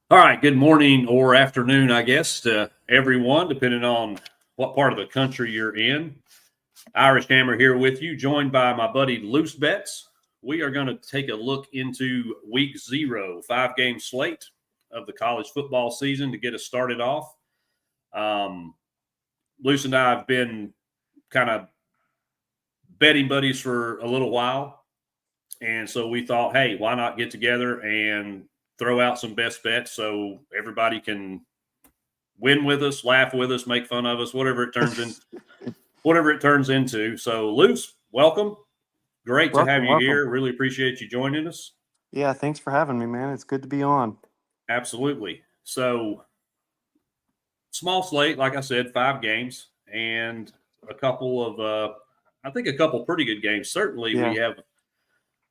All right, good morning or afternoon, I guess, to everyone, depending on what part of the country you're in. Irish Hammer here with you, joined by my buddy LooseBets. We are going to take a look into week 0, 5-game slate of the college football season to get us started off. Luce and I have been kind of betting buddies for a little while. And so we thought, hey, why not get together and throw out some best bets so everybody can win with us, laugh with us, make fun of us, whatever it turns into. So, Luce, welcome. Great to have Welcome, you welcome. here. Really appreciate you joining us. Yeah, thanks for having me, man. It's good to be on. Absolutely. So, small slate, like I said, 5 games and a couple of, I think a couple pretty good games. Certainly, we Yeah. have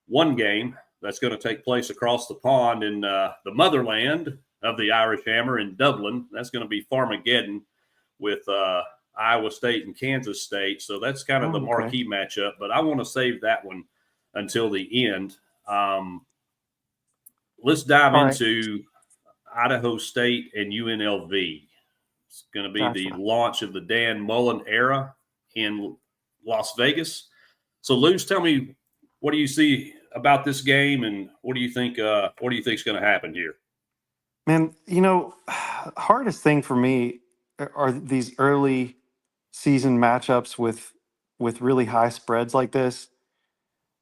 one game that's going to take place across the pond in the motherland of the Irish Hammer in Dublin. That's going to be Farmageddon with Iowa State and Kansas State. So that's kind of the Oh, okay. marquee matchup. But I want to save that one until the end. Let's dive All right. into Idaho State and UNLV. It's going to be the Gotcha. launch of the Dan Mullen era in Las Vegas. So, Luz, tell me, what do you see about this game, and what do you think? What do you think is going to happen here? Man, hardest thing for me are these early season matchups with really high spreads like this.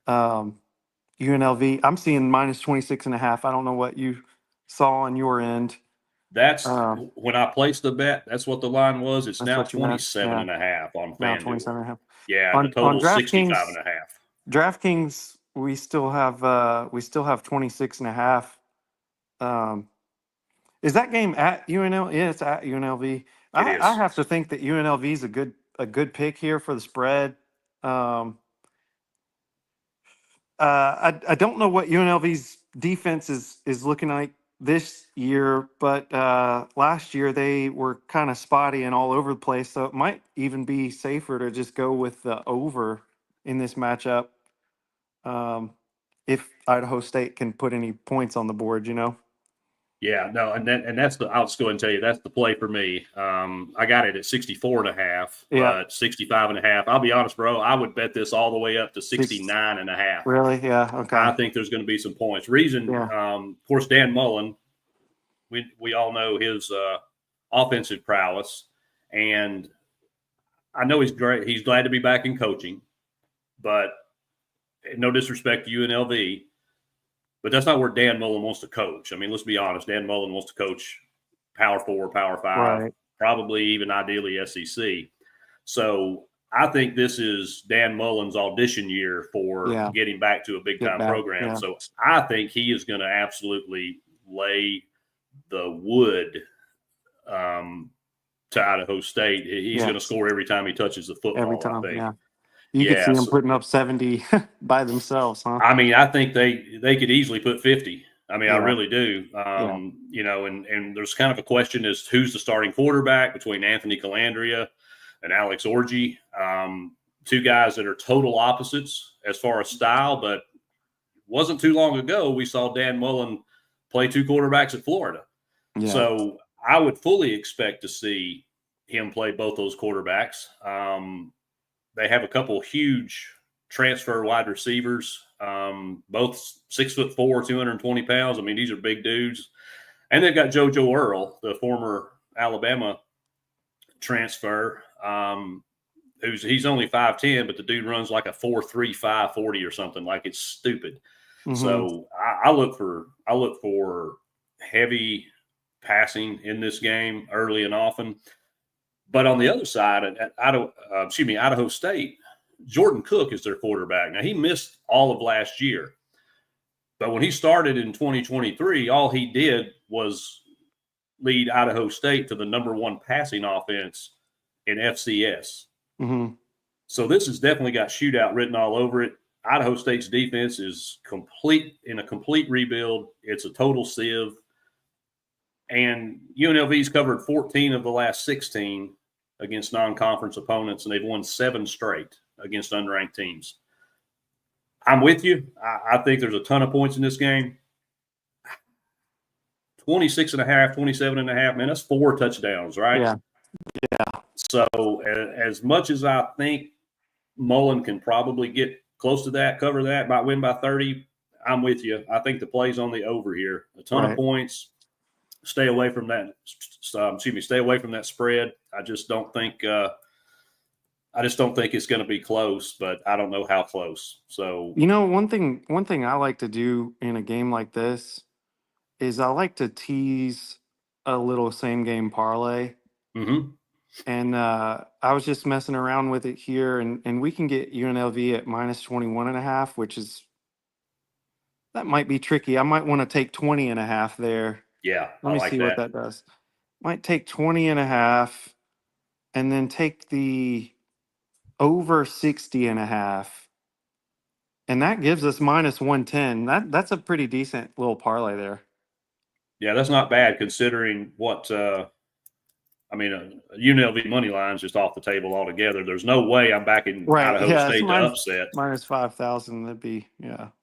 UNLV, I'm seeing minus 26 and a half. I don't know what you saw on your end. That's Um, when I placed the bet. That's what the line was. It's that's now what you had. 27 Yeah, and a half on now FanDuel. 27 and a half. Yeah, and the On total's 65 DraftKings, and a half. DraftKings, we still have 26 and a half. Um, Is that game at UNL? Yeah, it's at UNLV. It I is. have to think that UNLV is a good pick here for the spread. Um, I don't know what UNLV's defense is looking like this year, but last year they were kind of spotty and all over the place. So it might even be safer to just go with the over in this matchup. Um, if Idaho State can put any points on the board. Yeah, no, and that's the. I'll just go ahead and tell you that's the play for me. I got it at 64 and a half, Yeah. but 65 and a half. I'll be honest, bro. I would bet this all the way up to Six. 69 and a half. Really? Yeah. Okay. I think there's going to be some points. Reason, Yeah. of course, Dan Mullen. We all know his offensive prowess, and I know he's great. He's glad to be back in coaching, but no disrespect to UNLV, but that's not where Dan Mullen wants to coach. I mean, let's be honest. Dan Mullen wants to coach Power 4, Power 5, Right. probably even ideally SEC. So I think this is Dan Mullen's audition year for Yeah. getting back to a big Get time back. program. Yeah. So I think he is going to absolutely lay the wood to Idaho State. He's Yeah. going to score every time he touches the Every football, I time. think. Yeah. You could see them Yes. putting up 70 by themselves, huh? I mean, I think they could easily put 50. I mean, I Yeah. really do. Yeah. And there's kind of a question as to who's the starting quarterback between Anthony Calandria and Alex Orji. Two guys that are total opposites as far as style, but wasn't too long ago we saw Dan Mullen play 2 quarterbacks at Florida. Yeah. So I would fully expect to see him play both those quarterbacks. They have a couple huge transfer wide receivers, both 6'4", 220 pounds. I mean, these are big dudes. And they've got JoJo Earl, the former Alabama transfer, he's only 5'10", but the dude runs like a 4.3, 540 or something. Like, it's stupid. Mm-hmm. So I look for heavy passing in this game early and often. But on the other side, at Idaho State, Jordan Cook is their quarterback. Now, he missed all of last year. But when he started in 2023, all he did was lead Idaho State to the number 1 passing offense in FCS. Mm-hmm. So this has definitely got shootout written all over it. Idaho State's defense is in a complete rebuild. It's a total sieve. And UNLV's covered 14 of the last 16 against non-conference opponents, and they've won 7 straight against unranked teams. I'm with you. I think there's a ton of points in this game. 26.5, 27.5, man, that's 4 touchdowns, right? Yeah. Yeah. So as much as I think Mullen can probably get close to that, cover that, might win by 30, I'm with you. I think the play's on the over here. A ton of points. Stay away from that. Stay away from that spread. I just don't think it's going to be close, but I don't know how close. So one thing I like to do in a game like this is I like to tease a little same game parlay. Mm-hmm. And I was just messing around with it here, and we can get UNLV at minus 21.5, which is, that might be tricky. I might want to take 20.5 there. Yeah, Let me see what that does. Might take 20.5 and then take the over 60.5. And that gives us minus 110. That's a pretty decent little parlay there. Yeah, that's not bad considering what UNLV money line is just off the table altogether. There's no way I'm backing Idaho State to upset. Minus 5,000. That'd be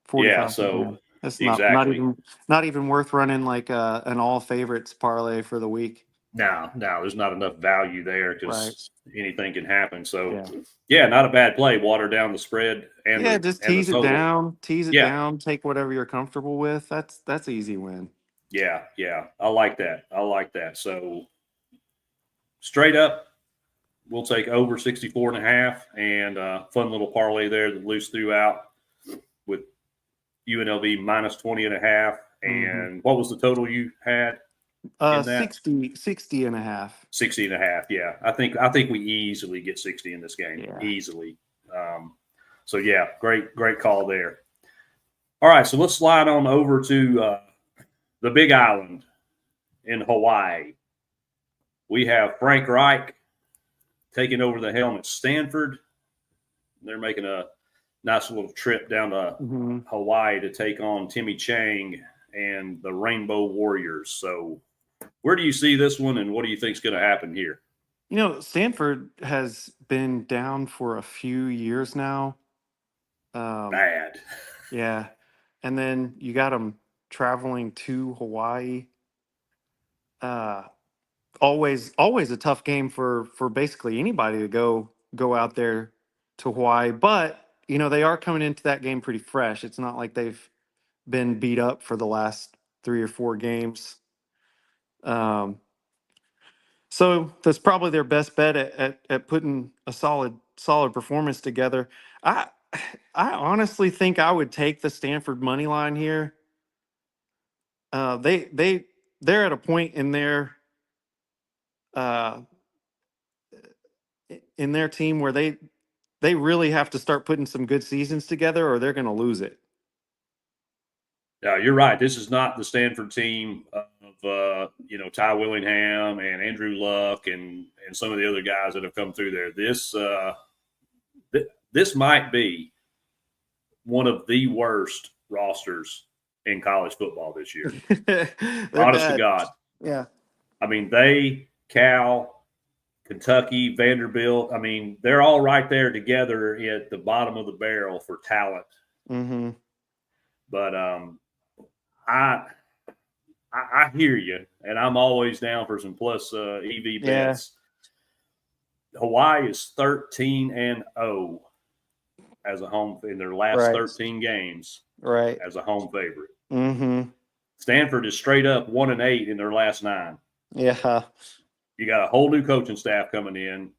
45. Yeah, so that's exactly. not even worth running like an all favorites parlay for the week. No, there's not enough value there because anything can happen. So not a bad play. Water down the spread and just tease it down, down. Take whatever you're comfortable with. That's easy win. Yeah, I like that. So straight up, we'll take over 64.5 and fun little parlay there that Loose threw out with UNLV minus 20.5. And what was the total you had? 60.5. 60.5. Yeah. I think we easily get 60 in this game. Yeah. Easily. Great call there. All right. So let's slide on over to the Big Island in Hawaii. We have Frank Reich taking over the helm at Stanford. They're making a nice little trip down to Hawaii to take on Timmy Chang and the Rainbow Warriors. So where do you see this one, and what do you think is going to happen here? Stanford has been down for a few years now. Bad. Yeah. And then you got them traveling to Hawaii. Always a tough game for basically anybody to go out there to Hawaii. But, they are coming into that game pretty fresh. It's not like they've been beat up for the last 3 or 4 games. So that's probably their best bet at putting a solid performance together. I honestly think I would take the Stanford money line here. They're at a point in their team where they really have to start putting some good seasons together, or they're going to lose it. Yeah, you're right. This is not the Stanford team of Ty Willingham and Andrew Luck and some of the other guys that have come through there. This might be one of the worst rosters in college football this year. Honest to God. Yeah. I mean, Cal, Kentucky, Vanderbilt. I mean, they're all right there together at the bottom of the barrel for talent. Mm-hmm. But I hear you, and I'm always down for some plus EV bets. Hawaii is 13-0 as a home in their last 13 games. Right. As a home favorite. Mm-hmm. Stanford is straight up 1-8 in their last 9. Yeah. You got a whole new coaching staff coming in,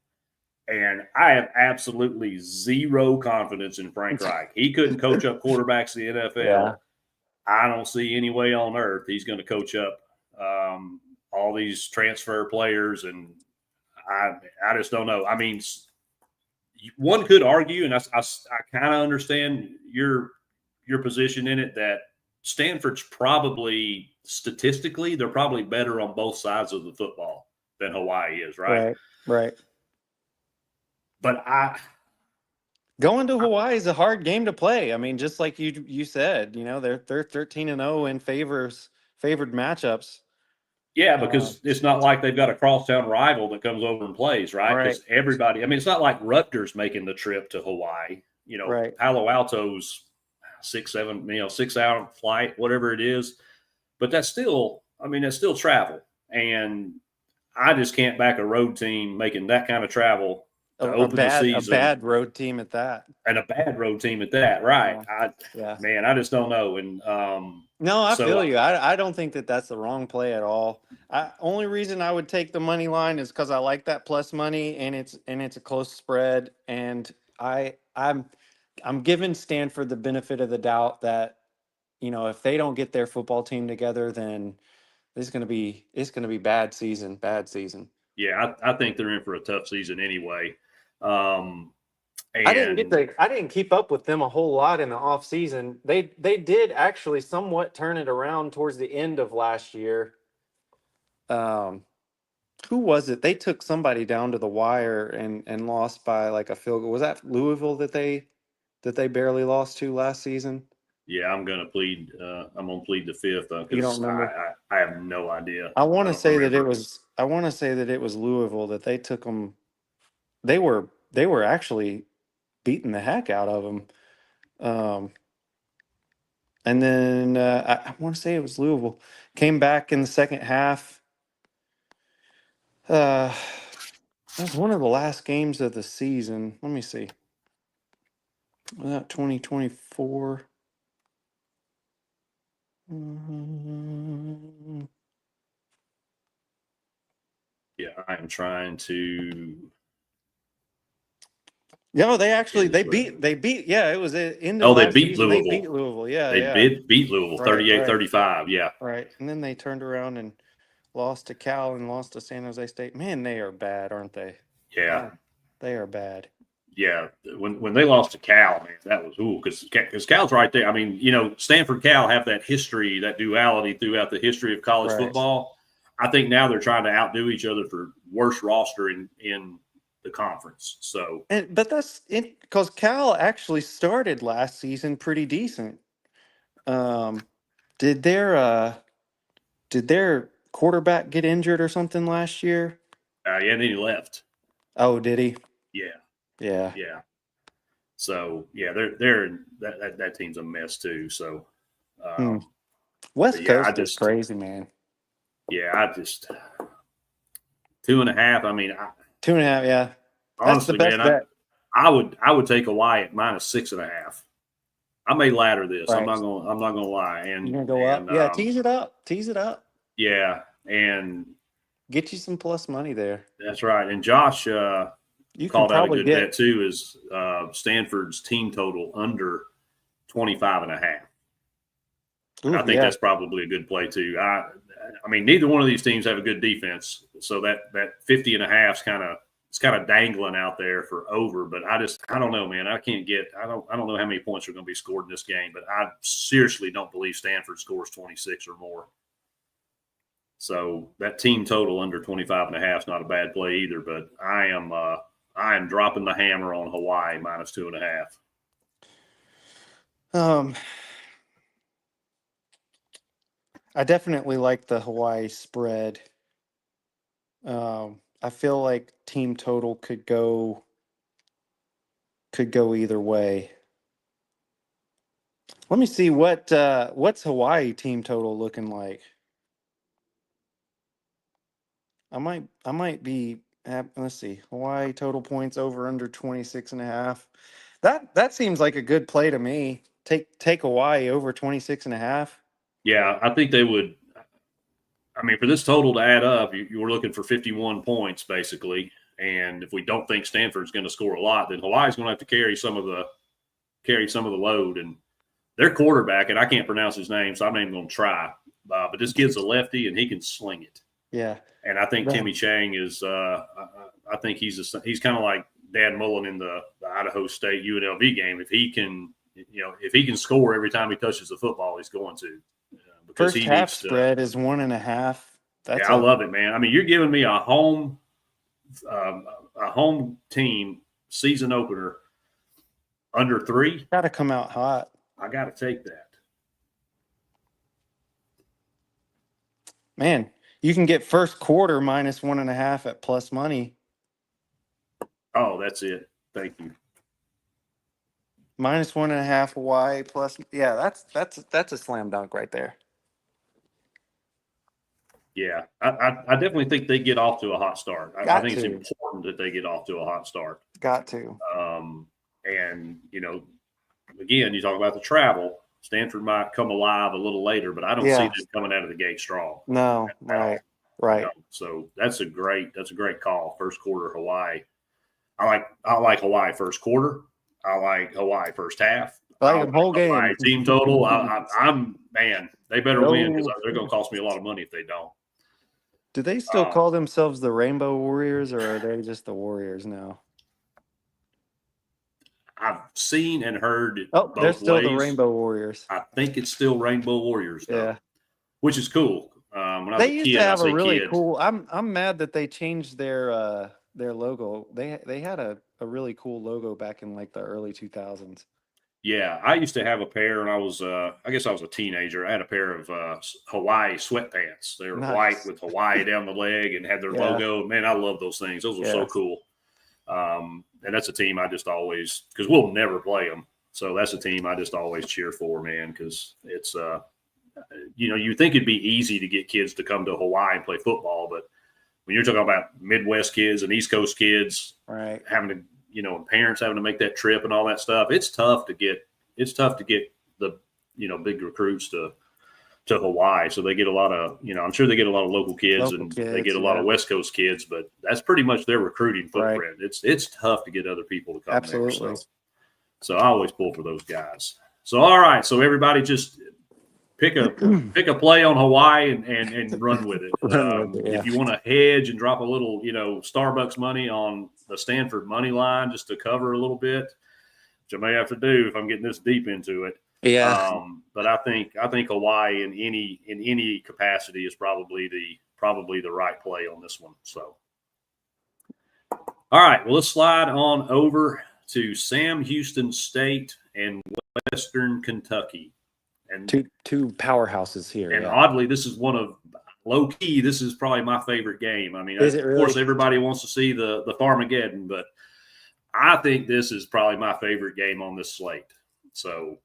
and I have absolutely zero confidence in Frank Reich. He couldn't coach up quarterbacks in the NFL. Yeah. I don't see any way on earth he's going to coach up all these transfer players, and I just don't know. I mean, one could argue, and I kind of understand your position in it, that Stanford's probably statistically they're probably better on both sides of the football than Hawaii is, right? Right. But going to Hawaii is a hard game to play. I mean, just like you said, they're 13-0 in favored matchups. Yeah, because it's not like they've got a crosstown rival that comes over and plays, right? Because everybody, I mean, it's not like Rutgers making the trip to Hawaii. Palo Alto's 6-7, 6-hour flight, whatever it is. But that's still, I mean, it's still travel, and I just can't back a road team making that kind of travel to A open the season, bad road team at that. and a bad road team at that. Right? Yeah. Yeah. Man, I just don't know. And No, I so feel you. I don't think that that's the wrong play at all. Only reason I would take the money line is because I like that plus money, and it's a close spread, and I'm giving Stanford the benefit of the doubt that if they don't get their football team together, then it's gonna be bad season. yeah, I think they're in for a tough season anyway. Um, I and didn't keep up with them a whole lot in the off season. They did actually somewhat turn it around towards the end of last year. Um, who was it? They took somebody down to the wire and lost by like a field goal. Was that Louisville that they barely lost to last season? yeah, I'm gonna plead. I'm gonna plead the fifth You don't because remember? I have no idea. I want I to don't say that it remember. was. I want to say that it was Louisville that they took them. They were actually beating the heck out of them. And then I want to say it was Louisville. Came back in the second half. Uh, that was one of the last games of the season. Let me see. Was that 2024? Yeah, I am trying to. No, they It actually is they beat. Yeah, it was the end of Oh, they last beat season. They Louisville. beat Louisville. Yeah, They yeah. beat Louisville Right, 38 right, 35. Yeah. right. And then they turned around and lost to Cal and lost to San Jose State. Man, they are bad, aren't they? Yeah. Oh, they are bad. Yeah. When they lost to Cal, man, that was because Cal's right there. I mean, Stanford Cal have that history, that duality throughout the history of college Right. football. I think now they're trying to outdo each other for worst roster in the conference. So But that's it because Cal actually started last season pretty decent. Um, did their quarterback get injured or something last year? yeah, and then he left. Oh, did he? Yeah, Yeah. yeah. So yeah, they're that team's a mess too. So, Hmm. but West yeah, Coast is crazy, man. I just 2.5. I mean, 2.5, yeah. That's the honestly, best man, bet. I would take Hawaii at -6.5. I may ladder this. Right. I'm not gonna lie. You're gonna go up. Yeah, tease it up. Tease it up. Yeah, and Get you some plus money there. that's right. And Josh You can called out a probably good get. bet too. Is Stanford's team total under 25.5. And I Ooh, think yeah. that's probably a good play too. I mean, neither one of these teams have a good defense, so that 50.5 is kind of dangling out there for over. But I don't know, man. I don't know how many points are going to be scored in this game. But I seriously don't believe Stanford scores 26 or more. So that team total under 25.5 is not a bad play either. But I am dropping the hammer on Hawaii -2.5. Um, I definitely like the Hawaii spread. I feel like team total could go either way. Let me see what's Hawaii team total looking like. I might be let's see. Hawaii total points over under 26.5. That seems like a good play to me. Take Hawaii over 26.5. Yeah, I think they would. I mean, for this total to add up, you were looking for 51 points basically. And if we don't think Stanford's going to score a lot, then Hawaii's going to have to carry some of the load. And their quarterback, and I can't pronounce his name, so I'm not even going to try. But this kid's a lefty, and he can sling it. Yeah. And I think Right. Timmy Chang is. I think he's kind of like Dan Mullen in the Idaho State UNLV game. If he can score every time he touches the football, he's going to. Because First he half needs to. spread is 1.5. Yeah, That's I a love it, man. I mean, you're giving me a home team season opener under 3. got to come out hot. I got to take that. Man, you can get first quarter -1.5 at plus money. Oh, that's it. Thank you. -1.5 Hawaii plus. Yeah, that's a slam dunk right there. Yeah, I definitely think they get off to a hot start. I Got think it's to. important that they get off to a hot start. Got to. And, again, you talk about the travel. Stanford might come alive a little later, but I don't see Yeah. them coming out of the gate strong. No. At all. Right. Right. So that's a great call. First quarter Hawaii. I like Hawaii first quarter. I like Hawaii first half. I I like like the whole Hawaii game. team total. I'm man. They better win because No. they're going to cost me a lot of money if they don't. Do they still call themselves the Rainbow Warriors, or are they just the Warriors now? I've seen and heard Oh, they're both still ways. the Rainbow Warriors. I think it's still Rainbow Warriors, though, Yeah. which is cool. When I was They a used kid, to have I a say really kid. cool. I'm mad that they changed their logo. They had a really cool logo back in like the early 2000s. Yeah, I used to have a pair, and I guess I was a teenager. I had a pair of Hawaii sweatpants. They were white Nice. with Hawaii down the leg and had their Yeah. logo. Man, I love those things. Those were so Yeah. cool. And that's a team I just always, because we'll never play them. So that's a team I just always cheer for, man, because it's, you think it'd be easy to get kids to come to Hawaii and play football, but when you're talking about Midwest kids and East Coast kids Right. having to, parents having to make that trip and all that stuff, it's tough to get the, big recruits to Hawaii. So they get a lot of, I'm sure they get a lot of local kids they get a lot of West Coast kids, but that's pretty much their recruiting footprint. Right. It's tough to get other people to come Absolutely. there. So I always pull for those guys. So, all right. So everybody just pick a play on Hawaii and run with it. Yeah. If you want to hedge and drop a little, Starbucks money on the Stanford money line just to cover a little bit, which I may have to do if I'm getting this deep into it. Yeah. But I think Hawaii in any capacity is probably the right play on this one. So, all right, well, let's slide on over to Sam Houston State and Western Kentucky. And two powerhouses here. And yeah. Oddly, this is one of low key. This is probably my favorite game. I mean, Is it really? Of course, everybody wants to see the Farmageddon, but I think this is probably my favorite game on this slate. So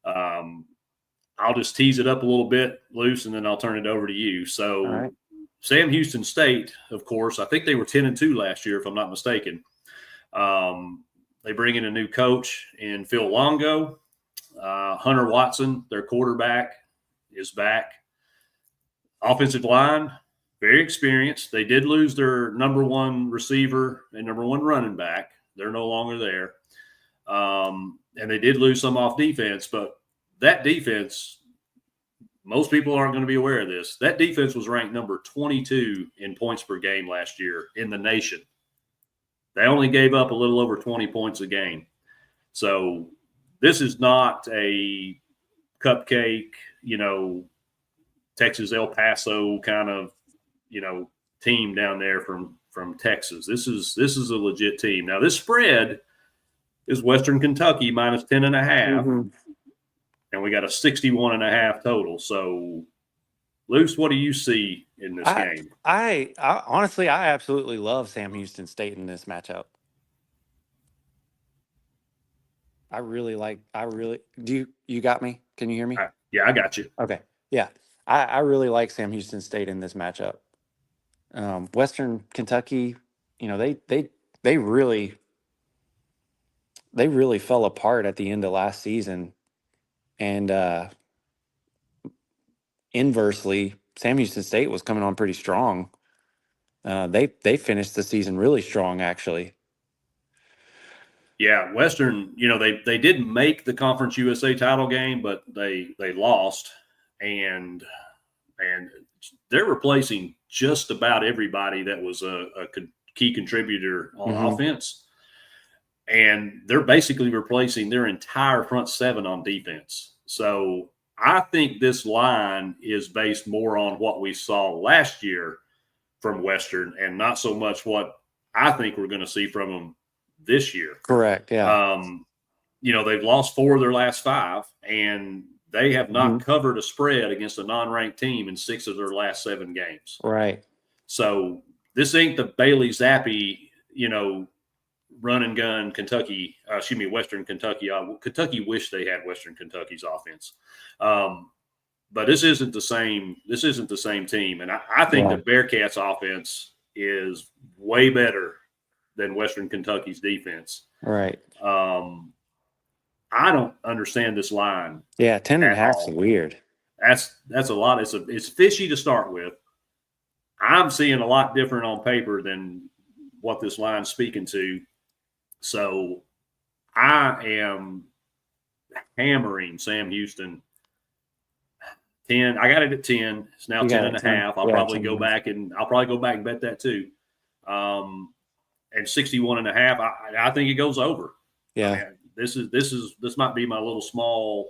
I'll just tease it up a little bit, Luce, and then I'll turn it over to you. So right. Sam Houston State, of course, I think they were 10-2 last year, if I'm not mistaken. They bring in a new coach in Phil Longo. Hunter Watson, their quarterback, is back. Offensive line, very experienced. They did lose their number one receiver and number one running back. They're no longer there. And they did lose some off defense, but that defense, most people aren't going to be aware of this. That defense was ranked number 22 in points per game last year in the nation. They only gave up a little over 20 points a game. So this is not a cupcake, Texas El Paso kind of, team down there from Texas. This is a legit team. Now this spread is Western Kentucky minus 10.5. Mm-hmm. And we got a 61.5 total. So, Luce, what do you see in this game? I honestly, I absolutely love Sam Houston State in this matchup. Do you got me? Can you hear me? Yeah, I got you. Okay. Yeah. I really like Sam Houston State in this matchup. Western Kentucky, they really fell apart at the end of last season. And inversely, Sam Houston State was coming on pretty strong. They finished the season really strong, actually. Yeah, Western, they didn't make the Conference USA title game, but they lost, and they're replacing just about everybody that was a key contributor on offense, and they're basically replacing their entire front seven on defense. So I think this line is based more on what we saw last year from Western and not so much what I think we're going to see from them this year. Correct. Yeah. They've lost 4 of their last 5, and they have not covered a spread against a non-ranked team in 6 of their last 7 games. Right. So this ain't the Bailey Zappi, run and gun Western Kentucky. Kentucky wished they had Western Kentucky's offense. but this isn't the same. This isn't the same team, and I think the Bearcats' offense is way better than Western Kentucky's defense. Right. I don't understand this line. Yeah, 10.5 is weird. That's a lot. It's fishy to start with. I'm seeing a lot different on paper than what this line's speaking to. So I am hammering Sam Houston 10. I got it at 10. It's now 10.5. I'll probably go back and bet that too. And 61.5. I think it goes over. Yeah. I mean, this might be my little small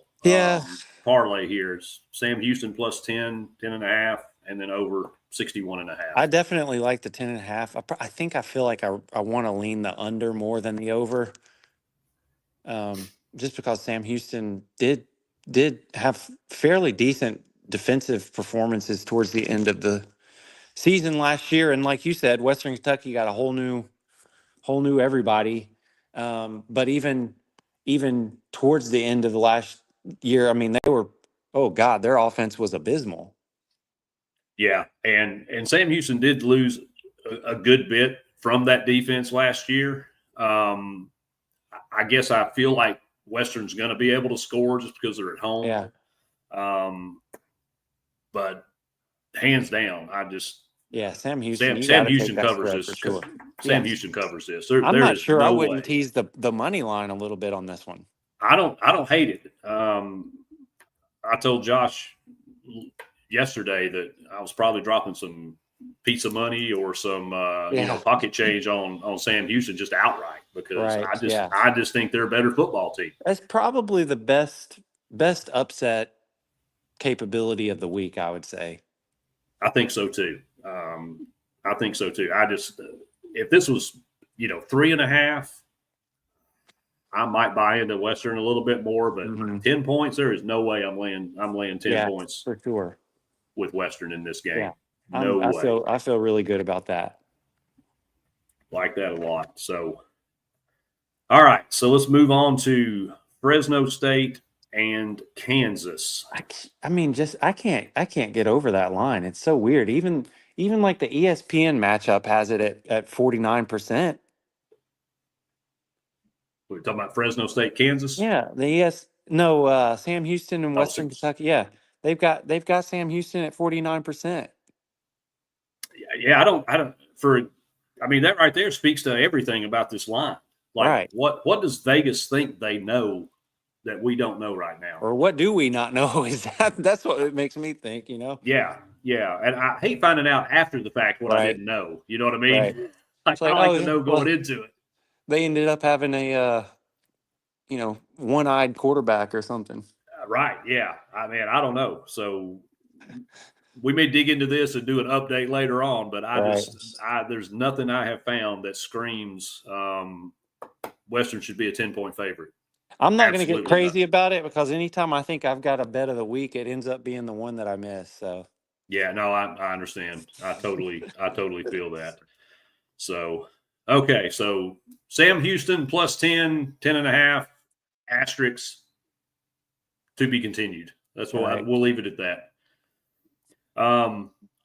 parlay here. It's Sam Houston plus 10.5, and then over 61.5. I definitely like the 10.5. I feel like I want to lean the under more than the over. Just because Sam Houston did have fairly decent defensive performances towards the end of the season last year, and like you said, Western Kentucky got a whole new everybody. But even towards the end of the last year, I mean, their offense was abysmal. Yeah, and Sam Houston did lose a good bit from that defense last year. I guess I feel like Western's going to be able to score just because they're at home. Yeah. But hands down, Sam Houston. Sam Houston covers this. Sure. Sam Houston covers this. I'm not sure. I wouldn't tease the money line a little bit on this one. I don't hate it. I told Josh yesterday that I was probably dropping some pizza money or some pocket change on Sam Houston just outright because I just think they're a better football team. That's probably the best upset capability of the week, I would say. I think so too. If this was 3.5, I might buy into Western a little bit more, but 10 points, there is no way I'm laying 10 points for sure with Western in this game. Yeah. No way. I feel really good about that. Like that a lot. So, all right. So let's move on to Fresno State and Kansas. I mean, I can't get over that line. It's so weird. Even like the ESPN matchup has it at 49%. We're talking about Fresno State, Kansas. Yeah, Sam Houston and Western Kentucky. Yeah, they've got Sam Houston at 49%. Yeah, I don't. That right there speaks to everything about this line. Like, what does Vegas think they know that we don't know right now? Or what do we not know? That's what it makes me think, Yeah. And I hate finding out after the fact what I didn't know. You know what I mean? Right. I like to know going into it. They ended up having a one-eyed quarterback or something. Right. Yeah. I mean, I don't know. So we may dig into this and do an update later on, but there's nothing I have found that screams Western should be a 10-point favorite. I'm not going to get crazy about it because anytime I think I've got a bet of the week, it ends up being the one that I miss. So yeah, no, I understand. I totally feel that. So okay, so Sam Houston plus 10.5 asterisks to be continued. That's what we'll leave it at that.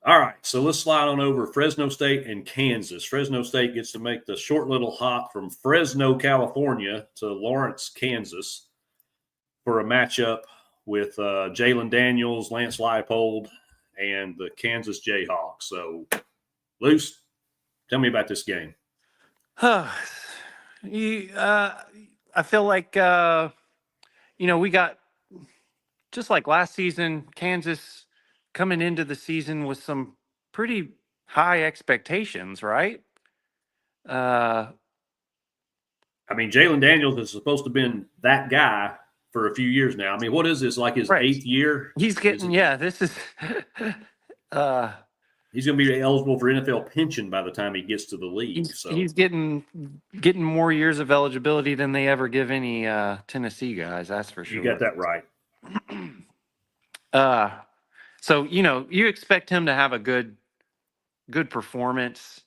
All right, so let's slide on over Fresno State and Kansas. Fresno State gets to make the short little hop from Fresno, California to Lawrence, Kansas for a matchup with Jalen Daniels, Lance Leipold, and the Kansas Jayhawks. So, Luce, tell me about this game. I feel like, we got, just like last season, Kansas coming into the season with some pretty high expectations, right? Jalen Daniels is supposed to have been that guy for a few years now. I mean, what is this, like his 8th year? He's getting, this is he's going to be eligible for NFL pension by the time he gets to the league. He's getting more years of eligibility than they ever give any Tennessee guys. That's for sure. You got that right. So you expect him to have a good performance.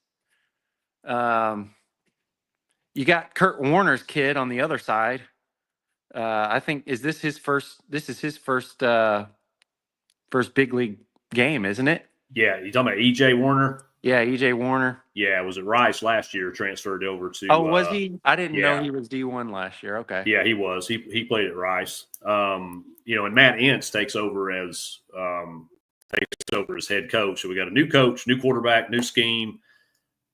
You got Kurt Warner's kid on the other side. I think this is his first first big league game, isn't it? Yeah, you talking about E.J. Warner? Yeah, E.J. Warner. Yeah, was it Rice last year transferred over to? Oh, was he? I didn't know yeah. he was D1 last year. Okay. Yeah, he was. He played at Rice. And Matt Ince takes over as head coach. So we got a new coach, new quarterback, new scheme.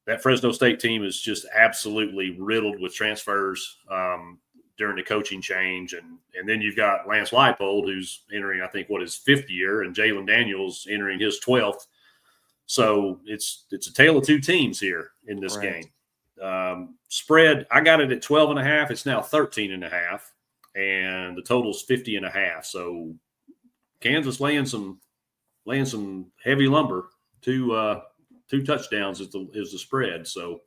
That Fresno State team is just absolutely riddled with transfers during the coaching change, and then you've got Lance Leipold, who's entering, I think, his 5th year, and Jalen Daniels entering his 12th. So it's a tale of two teams here in this game. Spread, I got it at 12.5. It's now 13.5, and the total's 50.5. So Kansas laying some heavy lumber. Two touchdowns is the spread. So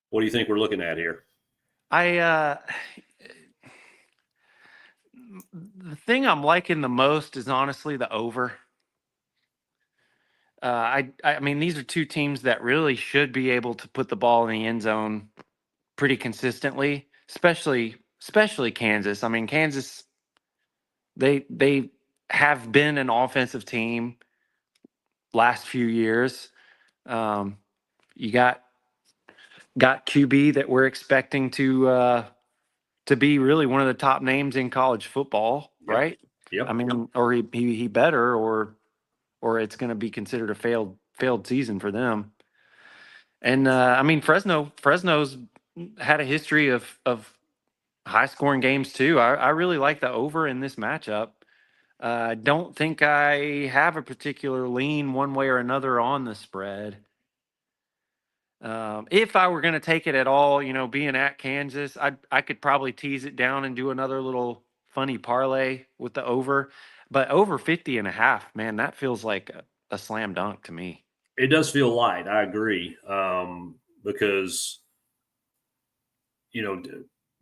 what do you think we're looking at here? The thing I'm liking the most is honestly the over. I mean, these are two teams that really should be able to put the ball in the end zone pretty consistently, especially Kansas. I mean, Kansas, they have been an offensive team last few years. You got QB that we're expecting to be really one of the top names in college football, right? Yep. I mean, or he better, or it's going to be considered a failed season for them. And I mean, Fresno's had a history of high scoring games too. I really like the over in this matchup. I don't think I have a particular lean one way or another on the spread. If I were going to take it at all, being at Kansas, I could probably tease it down and do another little funny parlay with the over. But over 50.5, man, that feels like a slam dunk to me. It does feel light. I agree. Because,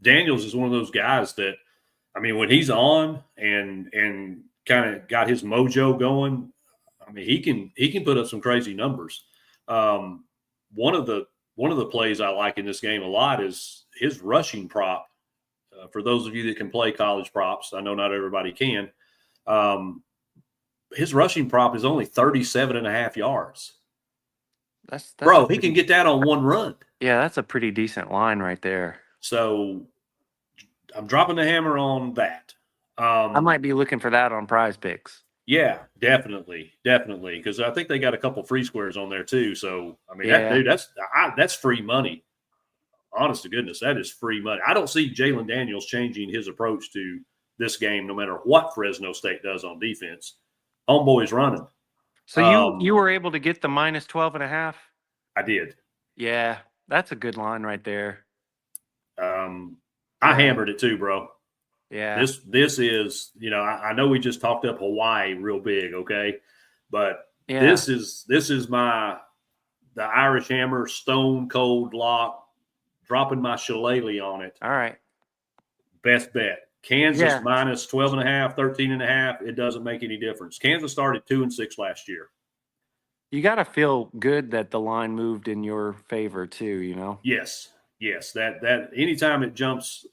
Daniels is one of those guys that, I mean, when he's on and kind of got his mojo going, I mean, he can put up some crazy numbers. One of the plays I like in this game a lot is his rushing prop. For those of you that can play college props, I know not everybody can. His rushing prop is only 37.5 yards. That's Bro, he can get that on one run. Yeah, that's a pretty decent line right there. So I'm dropping the hammer on that. I might be looking for that on Prize Picks. Yeah, definitely, because I think they got a couple free squares on there too. So I mean, that's free money. Honest to goodness, that is free money. I don't see Jalen Daniels changing his approach to this game, no matter what Fresno State does on defense. Homeboy's running. So you were able to get the minus 12.5? I did. Yeah, that's a good line right there. I hammered it too, bro. Yeah. This is, I know we just talked up Hawaii real big, okay? But this is the Irish Hammer stone cold lock, dropping my shillelagh on it. All right. Best bet. Kansas minus 12.5, 13.5. It doesn't make any difference. Kansas started 2-6 last year. You got to feel good that the line moved in your favor too, Yes. That anytime it jumps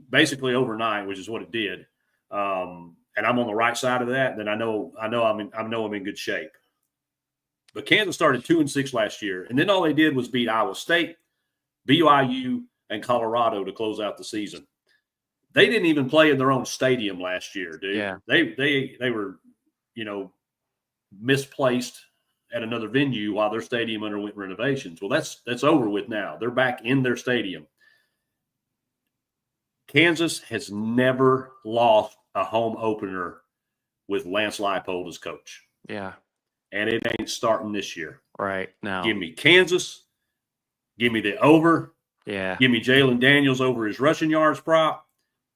basically overnight, which is what it did, and I'm on the right side of that, then I know I'm in good shape. But Kansas started 2-6 last year, and then all they did was beat Iowa State, BYU, and Colorado to close out the season. They didn't even play in their own stadium last year, dude. Yeah. They were, misplaced at another venue while their stadium underwent renovations. Well, that's over with now. They're back in their stadium. Kansas has never lost a home opener with Lance Leipold as coach. Yeah. And it ain't starting this year. Right. No. Give me Kansas. Give me the over. Yeah. Give me Jalen Daniels over his rushing yards prop.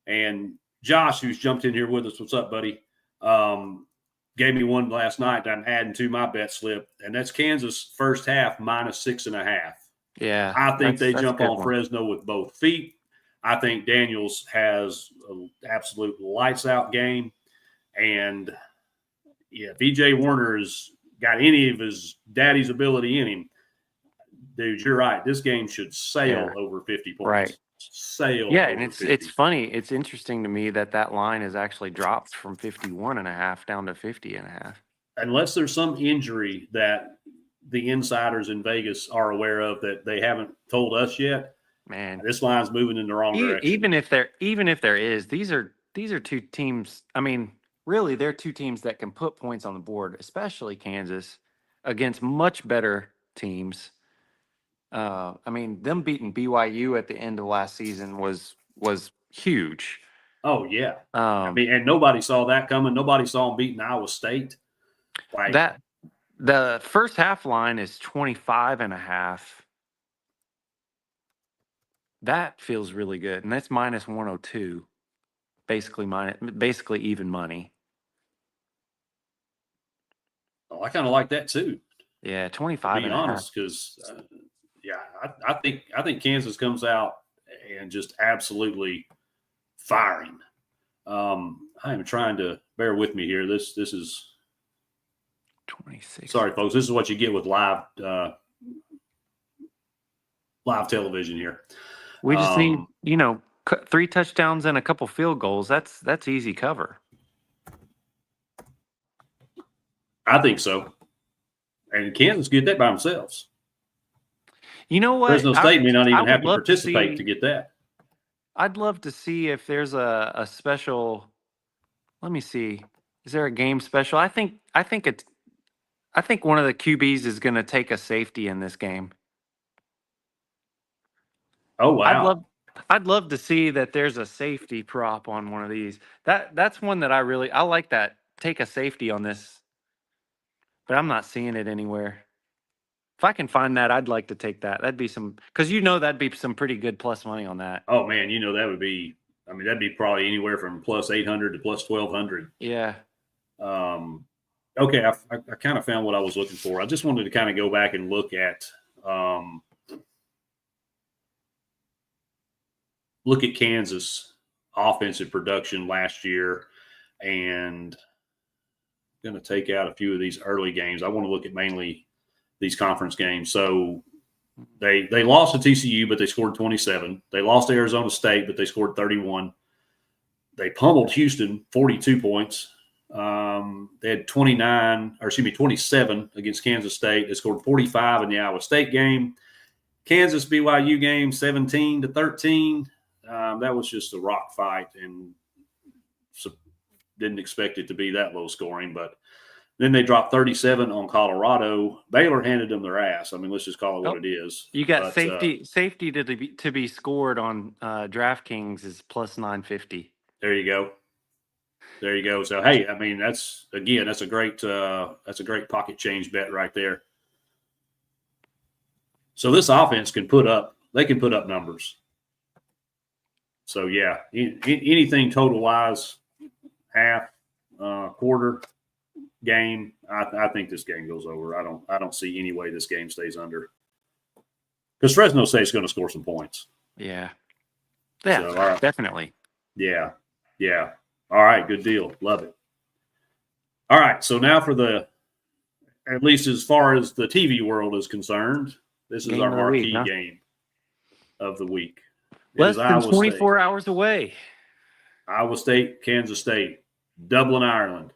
And Josh, who's jumped in here with us, what's up, buddy? Gave me one last night that I'm adding to my bet slip, and that's Kansas first half minus 6.5. Yeah. I think they jump on Fresno with both feet. I think Daniels has an absolute lights out game. And if E.J. Warner's got any of his daddy's ability in him, dude, you're right. This game should sail over 50 points. Right. sailed Yeah, and over it's 50. funny. It's interesting to me that line has actually dropped from 51.5 down to 50.5. Unless there's some injury that the insiders in Vegas are aware of that they haven't told us yet, Man, this line's moving in the wrong direction. even if there is, these are two teams. I mean, really, they're two teams that can put points on the board, especially Kansas against much better teams. I mean, them beating BYU at the end of last season was huge. Oh yeah, I Um, mean, and nobody saw that coming. Nobody saw them beating Iowa State. Like, that the first half line is 25.5. That feels really good, and that's minus 102, basically even money. oh, I kind of like that too. Yeah, To 25 be and a half. honest, because yeah, I think Kansas comes out and just absolutely firing. I am trying to bear with me here. This is 26. sorry, folks. This is what you get with live television here. We just need, 3 touchdowns and a couple field goals. That's easy cover. I think so. And Kansas get that by themselves. You know what? Fresno State may not I even have would to love to participate see. to get that. I'd love to see if there's a special. Let me see. Is there a game special? I think one of the QBs is going to take a safety in this game. Oh I'd wow! love to see that there's a safety prop on one of these. That's one that I like that. Take a safety on this, but I'm not seeing it anywhere. If I can find that, I'd like to take that. That'd be because that'd be some pretty good plus money on that. Oh man, that would be. I mean, that'd be probably anywhere from plus 800 to plus 1200. Yeah. Okay, I kind of found what I was looking for. I just wanted to kind of go back and look at Kansas offensive production last year, and I'm going to take out a few of these early games. I want to look at mainly these conference games. So they lost to TCU, but they scored 27. They lost to Arizona State, but they scored 31. They pummeled Houston 42 points. They had 27 against Kansas State. They scored 45 in the Iowa State game. Kansas BYU game 17-13. That was just a rock fight, and didn't expect it to be that low scoring. But then they dropped 37 on Colorado. Baylor handed them their ass. I mean, let's just call it what it is. You got safety to be scored on DraftKings is plus 950. There you go. So hey, I mean that's a great pocket change bet right there. So this offense can put up numbers. So yeah, anything total wise, half, quarter, game. I think this game goes over. I don't see any way this game stays under. Because Fresno State's going to score some points. Yeah. So, right. Definitely. Yeah. All right, good deal. Love it. All right, so now at least as far as the TV world is concerned, this is our marquee game of the week. Less than 24 hours away. Iowa State, Kansas State, Dublin, Ireland,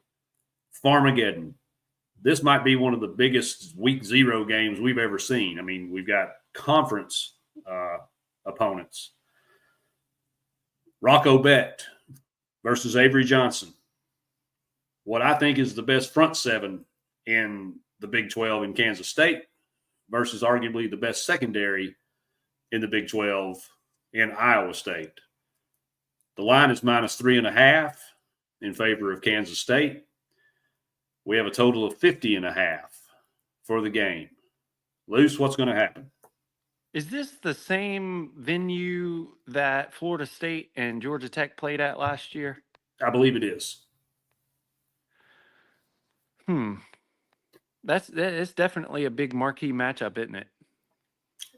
Farmageddon. This might be one of the biggest week 0 games we've ever seen. I mean, we've got conference opponents. Rocco Becht versus Avery Johnson. What I think is the best front seven in the Big 12 in Kansas State versus arguably the best secondary in the Big 12 in Iowa State. The line is minus 3.5 in favor of Kansas State. We have a total of 50.5 for the game. Luce, what's going to happen? Is this the same venue that Florida State and Georgia Tech played at last year? I believe it is. It's definitely a big marquee matchup, isn't it?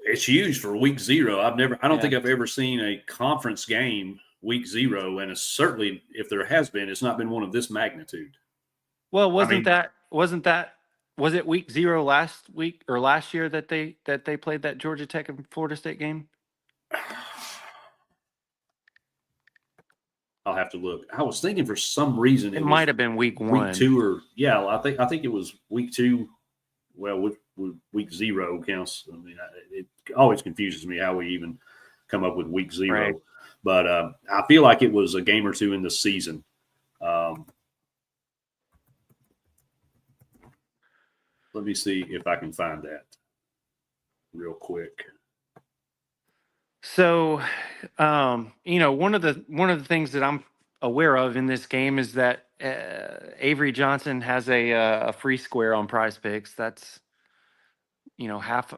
It's huge for week 0. I don't think I've ever seen a conference game week 0, and it's certainly, if there has been, it's not been one of this magnitude. Well, was it week 0 last week or last year that they played that Georgia Tech and Florida State game? I'll have to look. I was thinking for some reason It was might have been week week 1. 2 or I think it was week 2. Well, with week 0 counts. I mean, it always confuses me how we even come up with week 0. Right. But I feel like it was a game or two in the season. Let me see if I can find that real quick. So, one of the things that I'm aware of in this game is that Avery Johnson has a free square on Prize Picks. That's half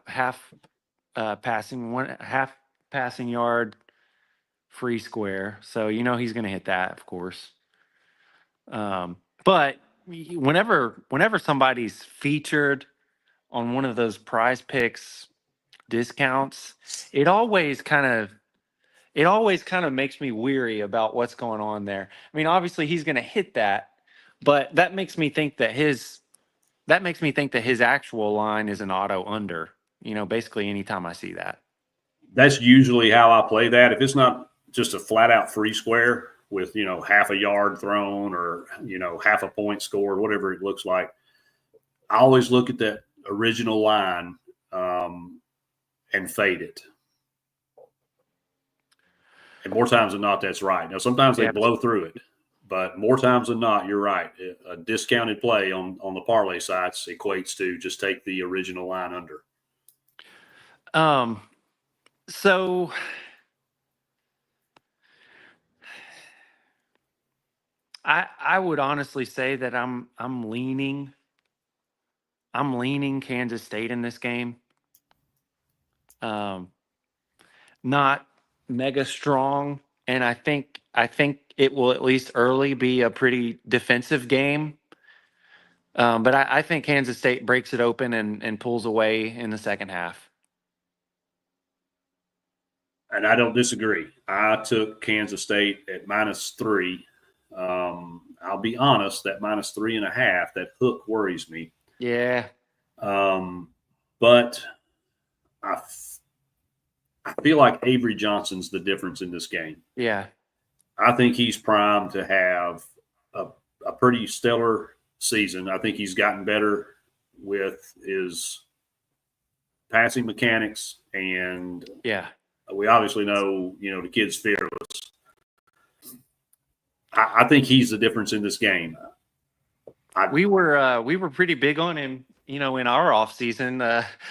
passing, half passing yard free square. So he's going to hit that, of course. But whenever somebody's featured on one of those Prize Picks discounts, it always kind of makes me weary about what's going on there. I mean, obviously he's going to hit that, but that makes me think that his actual line is an auto under. Basically anytime I see that. That's usually how I play that. If it's not just a flat out free square with half a yard thrown or half a point scored, whatever it looks like, I always look at that original line and fade it. And more times than not, that's right. Now, sometimes they blow through it, but more times than not, you're right. A discounted play on the parlay sites equates to just take the original line under. So I would honestly say that I'm leaning Kansas State in this game. Not mega strong, and I think it will at least early be a pretty defensive game. But I think Kansas State breaks it open and pulls away in the second half. And I don't disagree. I took Kansas State at -3. I'll be honest, that -3.5, that hook worries me. Yeah. But I feel like Avery Johnson's the difference in this game. Yeah. I think he's primed to have a pretty stellar season. I think he's gotten better with his passing mechanics, and we obviously know, the kid's fearless. I think he's the difference in this game. We were pretty big on him, in our off season.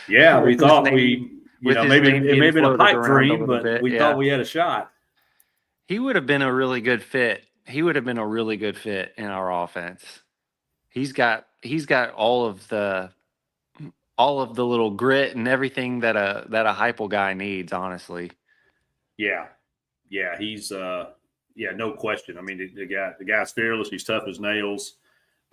Yeah, we thought maybe it may have been a pipe dream, but we thought we had a shot. He would have been a really good fit. He would have been a really good fit in our offense. He's got all of the little grit and everything that a Heupel guy needs, honestly. Yeah, he's no question. I mean, the guy's fearless. He's tough as nails,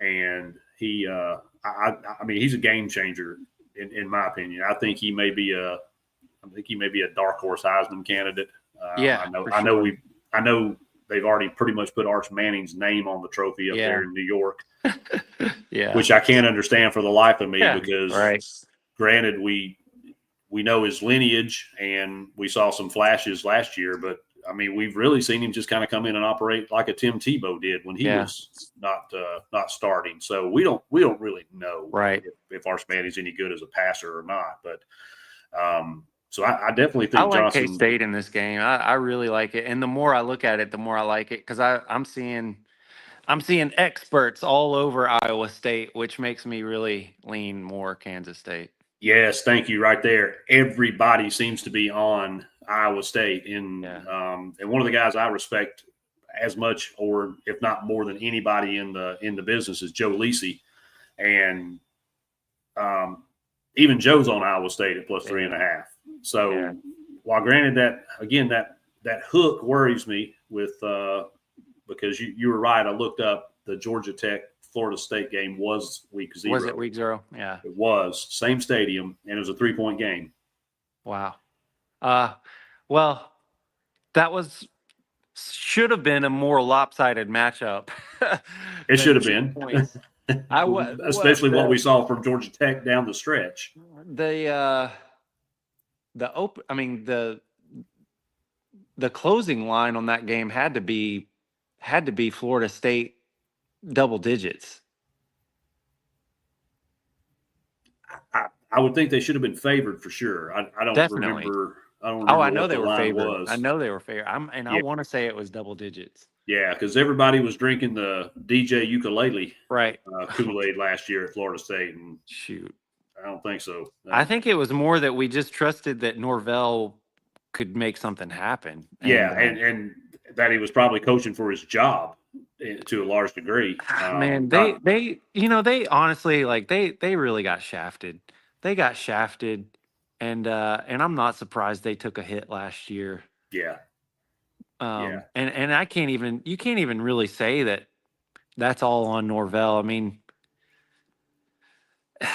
and he I mean, he's a game changer in my opinion. I think he may be a dark horse Heisman candidate. I know they've already pretty much put Arch Manning's name on the trophy up there in New York. Which I can't understand for the life of me because granted we know his lineage and we saw some flashes last year, but I mean, we've really seen him just kind of come in and operate like a Tim Tebow did when he was not starting. So we don't really know if Arch Manning's any good as a passer or not. But so I definitely think I like Johnson K-State in this game. I really like it, and the more I look at it, the more I like it because I'm seeing experts all over Iowa State, which makes me really lean more Kansas State. Yes, thank you. Right there, everybody seems to be on Iowa State, and one of the guys I respect as much, or if not more than anybody in the business, is Joe Lisi, and even Joe's on Iowa State at +3.5. So while granted that hook worries me with because you were right, I looked up the Georgia Tech Florida State game was week 0. Was it week 0? Yeah, it was same stadium, and it was a 3-point game. Wow. Well, that should have been a more lopsided matchup. It should have been. Especially what we saw from Georgia Tech down the stretch. The closing line on that game had to be had to be Florida State double digits. I would think they should have been favored for sure. I don't Definitely. remember. I don't Oh, I remember know what they the were line favored. I was. know they were favored. I Yeah, want to say it was double digits. yeah, because everybody was drinking the DJ ukulele Right. Kool-Aid last year at Florida State, and Shoot. I don't think so. I think it was more that we just trusted that Norvell could make something happen. Yeah, And and that he was probably coaching for his job to a large degree. man, Not they honestly they really got shafted. They got shafted, and I'm not surprised they took a hit last year. yeah, yeah. And I can't even you can't even really say that that's all on Norvell. I mean,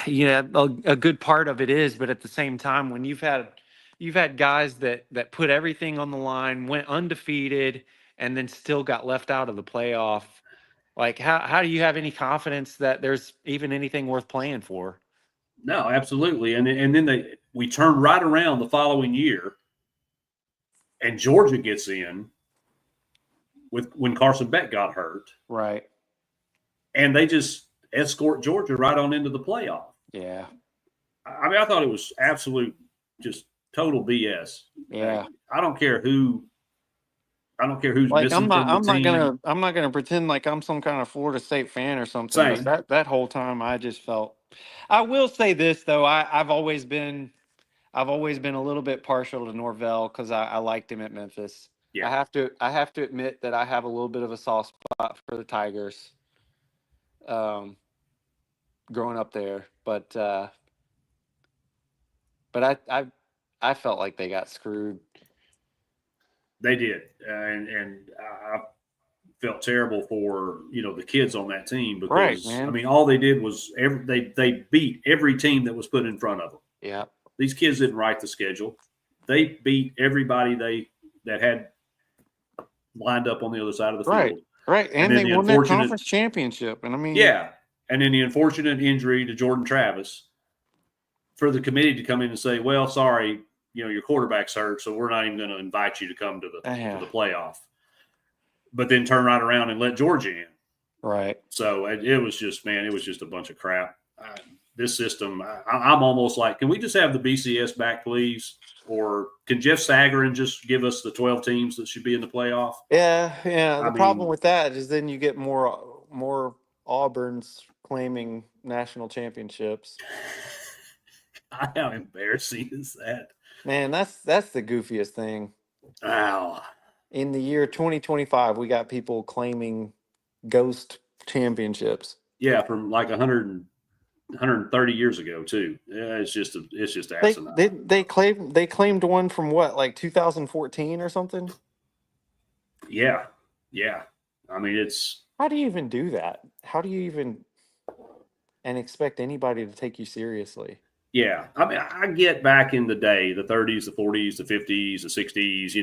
yeah, a good part of it is, but at the same time, when you've had guys that put everything on the line, went undefeated, and then still got left out of the playoff. Like, how do you have any confidence that there's even anything worth playing for? No, absolutely. And then we turn right around the following year, and Georgia gets in with when Carson Beck got hurt, Right. and they just escort Georgia right on into the playoff. Yeah. I mean, I thought it was absolute, just total BS. Yeah. I don't care who. I don't care who's Like missing from the team. I'm not gonna pretend like I'm some kind of Florida State fan or something, but Same. that whole time I just felt I will say this though, I've always been a little bit partial to Norvell because I liked him at Memphis. Yeah. I have to admit that I have a little bit of a soft spot for the Tigers. Growing up there, but I felt like they got screwed. They did, and I felt terrible for the kids on that team Right, because man. I mean all they did was they beat every team that was put in front of them. Yeah. These kids didn't write the schedule. They beat everybody that had lined up on the other side of the field. Right, and they won their conference championship. And I mean, yeah, and then the unfortunate injury to Jordan Travis for the committee to come in and say, "Well, sorry, your quarterback's hurt, so we're not even going to invite you to come to the playoff." But then turn right around and let Georgia in. Right. So it was just a bunch of crap. This system, I'm almost like, can we just have the BCS back, please? Or can Jeff Sagarin just give us the 12 teams that should be in the playoff? Yeah. The problem with that is then you get more Auburns claiming national championships. How embarrassing is that? Man, that's the goofiest thing. Wow. In the year 2025, we got people claiming ghost championships. Yeah, from like 130 years ago too. Yeah, it's just asinine. They claimed one from what, like 2014 or something? Yeah. Yeah. I mean, it's how do you even do that? How do you even and expect anybody to take you seriously? Yeah. I mean, I get back in the day, the 30s, the 40s, the 50s, the 60s,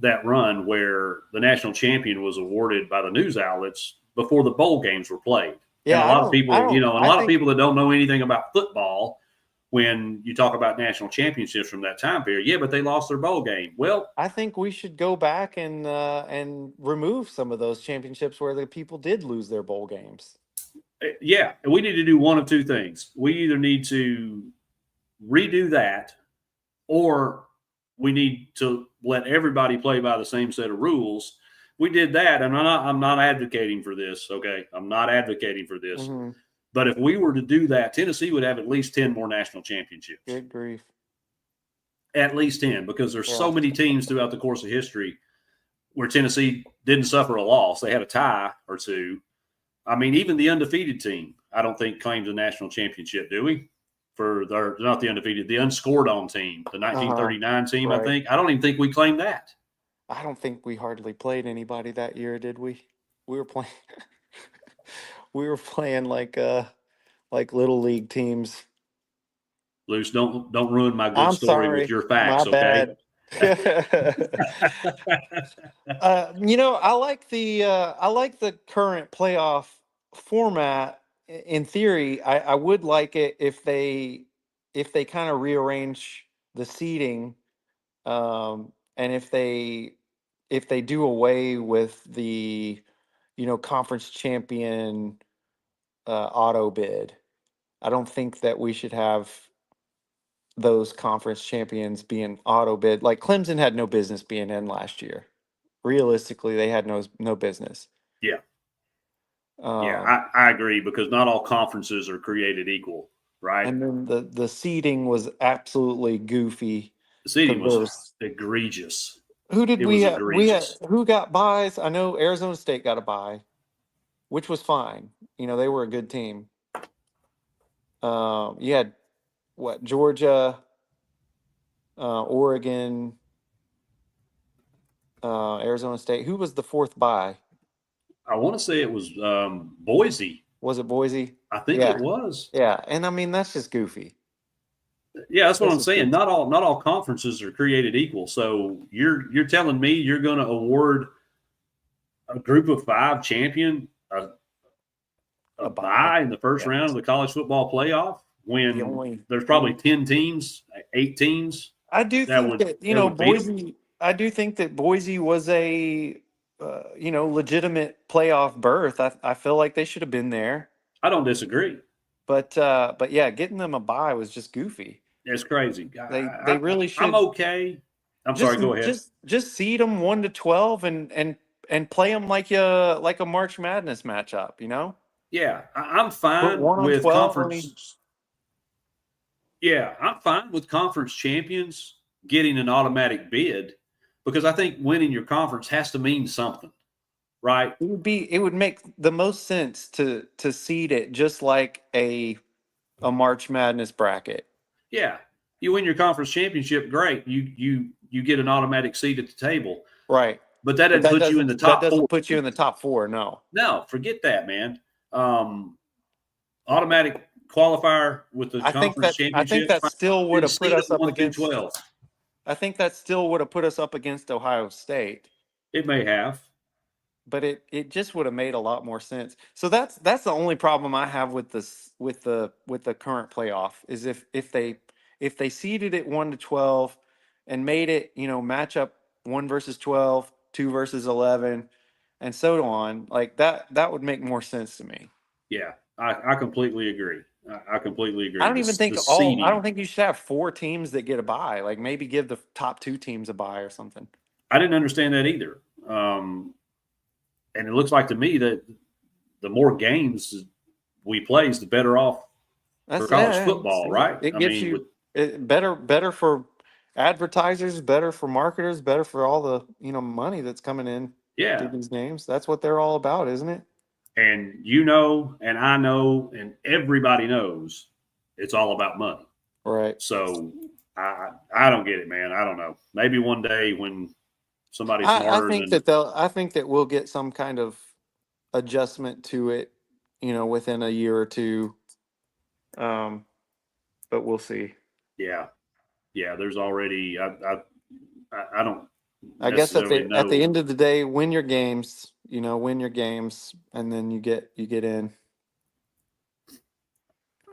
that run where the national champion was awarded by the news outlets before the bowl games were played. Yeah, and a lot of people, people that don't know anything about football, when you talk about national championships from that time period, yeah, but they lost their bowl game. Well, I think we should go back and remove some of those championships where the people did lose their bowl games. Yeah, we need to do one of two things. We either need to redo that, or we need to let everybody play by the same set of rules. We did that, and I'm not advocating for this, okay? I'm not advocating for this. Mm-hmm. But if we were to do that, Tennessee would have at least 10 more national championships. Good grief. At least 10, because there's so many teams throughout the course of history where Tennessee didn't suffer a loss. They had a tie or two. I mean, even the undefeated team, I don't think claims a national championship, do we? Not the undefeated, the unscored on team, the 1939 team, right. I think. I don't even think we claimed that. I don't think we hardly played anybody that year, did we? We were playing we were playing like little league teams. Luce, don't ruin my good story with your facts, my bad. I like the current playoff format. In theory, I would like it if they kind of rearrange the seating, and if they if they do away with the, conference champion auto bid, I don't think that we should have those conference champions being auto bid. Like Clemson had no business being in last year. Realistically, they had no business. Yeah. Yeah, Um, I agree, because not all conferences are created equal, right? and then the seating was absolutely goofy The seating because there was was egregious. who did It was we had egregious. who got buys? I know Arizona State got a buy, which was fine. They were a good team. You had what, Georgia, Oregon, Arizona State. Who was the fourth buy? I want to say it was Boise. Was it Boise? I think Yeah, it was. yeah. And I mean that's just goofy. Yeah, that's what That's I'm just saying. goofy. Not all conferences are created equal. So you're telling me you're going to award a group of 5 champion a A buy. bye in the first Yeah. round of the college football playoff The when only there's probably 10 teams, 8 teams I do that think would that beat them? Boise. I do think that Boise was a legitimate playoff berth. I feel like they should have been there, I don't disagree. but yeah, getting them a bye was just goofy. It's crazy. They really I'm should okay. I'm just sorry. Go ahead. just seed them 1 to 12 and play them like a March Madness matchup. Yeah, I'm Put fine one on with 12 on conference. each. Yeah, I'm fine with conference champions getting an automatic bid, because I think winning your conference has to mean something, right? It would make the most sense to seed it just like a March Madness bracket. Yeah, you win your conference championship, great. You get an automatic seat at the table, Right. but that But doesn't put you in the that top 4. doesn't put you in the top 4, no. No, forget that, man. Automatic qualifier with the conference I think championship, that still would then have put seed us them up 1 through against 12. I think that still would have put us up against Ohio State, It may have. but it just would have made a lot more sense. So that's the only problem I have with this with the current playoff is if they seeded it 1 to 12 and made it, match up 1 versus 12, 2 versus 11, and so on, like that would make more sense to me. Yeah, I completely agree. I completely I agree. don't even think The I don't seeding, think you should have 4 teams that get a bye. Like maybe give the top 2 teams a bye or something. I didn't understand that either. And it looks like to me that the more games we play, the better off for That's college yeah. football, right? It I gets mean, you with better for advertisers, better for marketers, better for all the money that's coming in through yeah, these games. That's what they're all about, isn't it? and and I know, and everybody knows, it's all about money. Right. So I don't get it, man. I don't know. Maybe one day when somebody smarter than I think that we'll get some kind of adjustment to it, within a year or two. Um, but we'll see. yeah, yeah. There's already I don't I guess necessarily at the know. end of the day, win your games, win your games, and then you get in.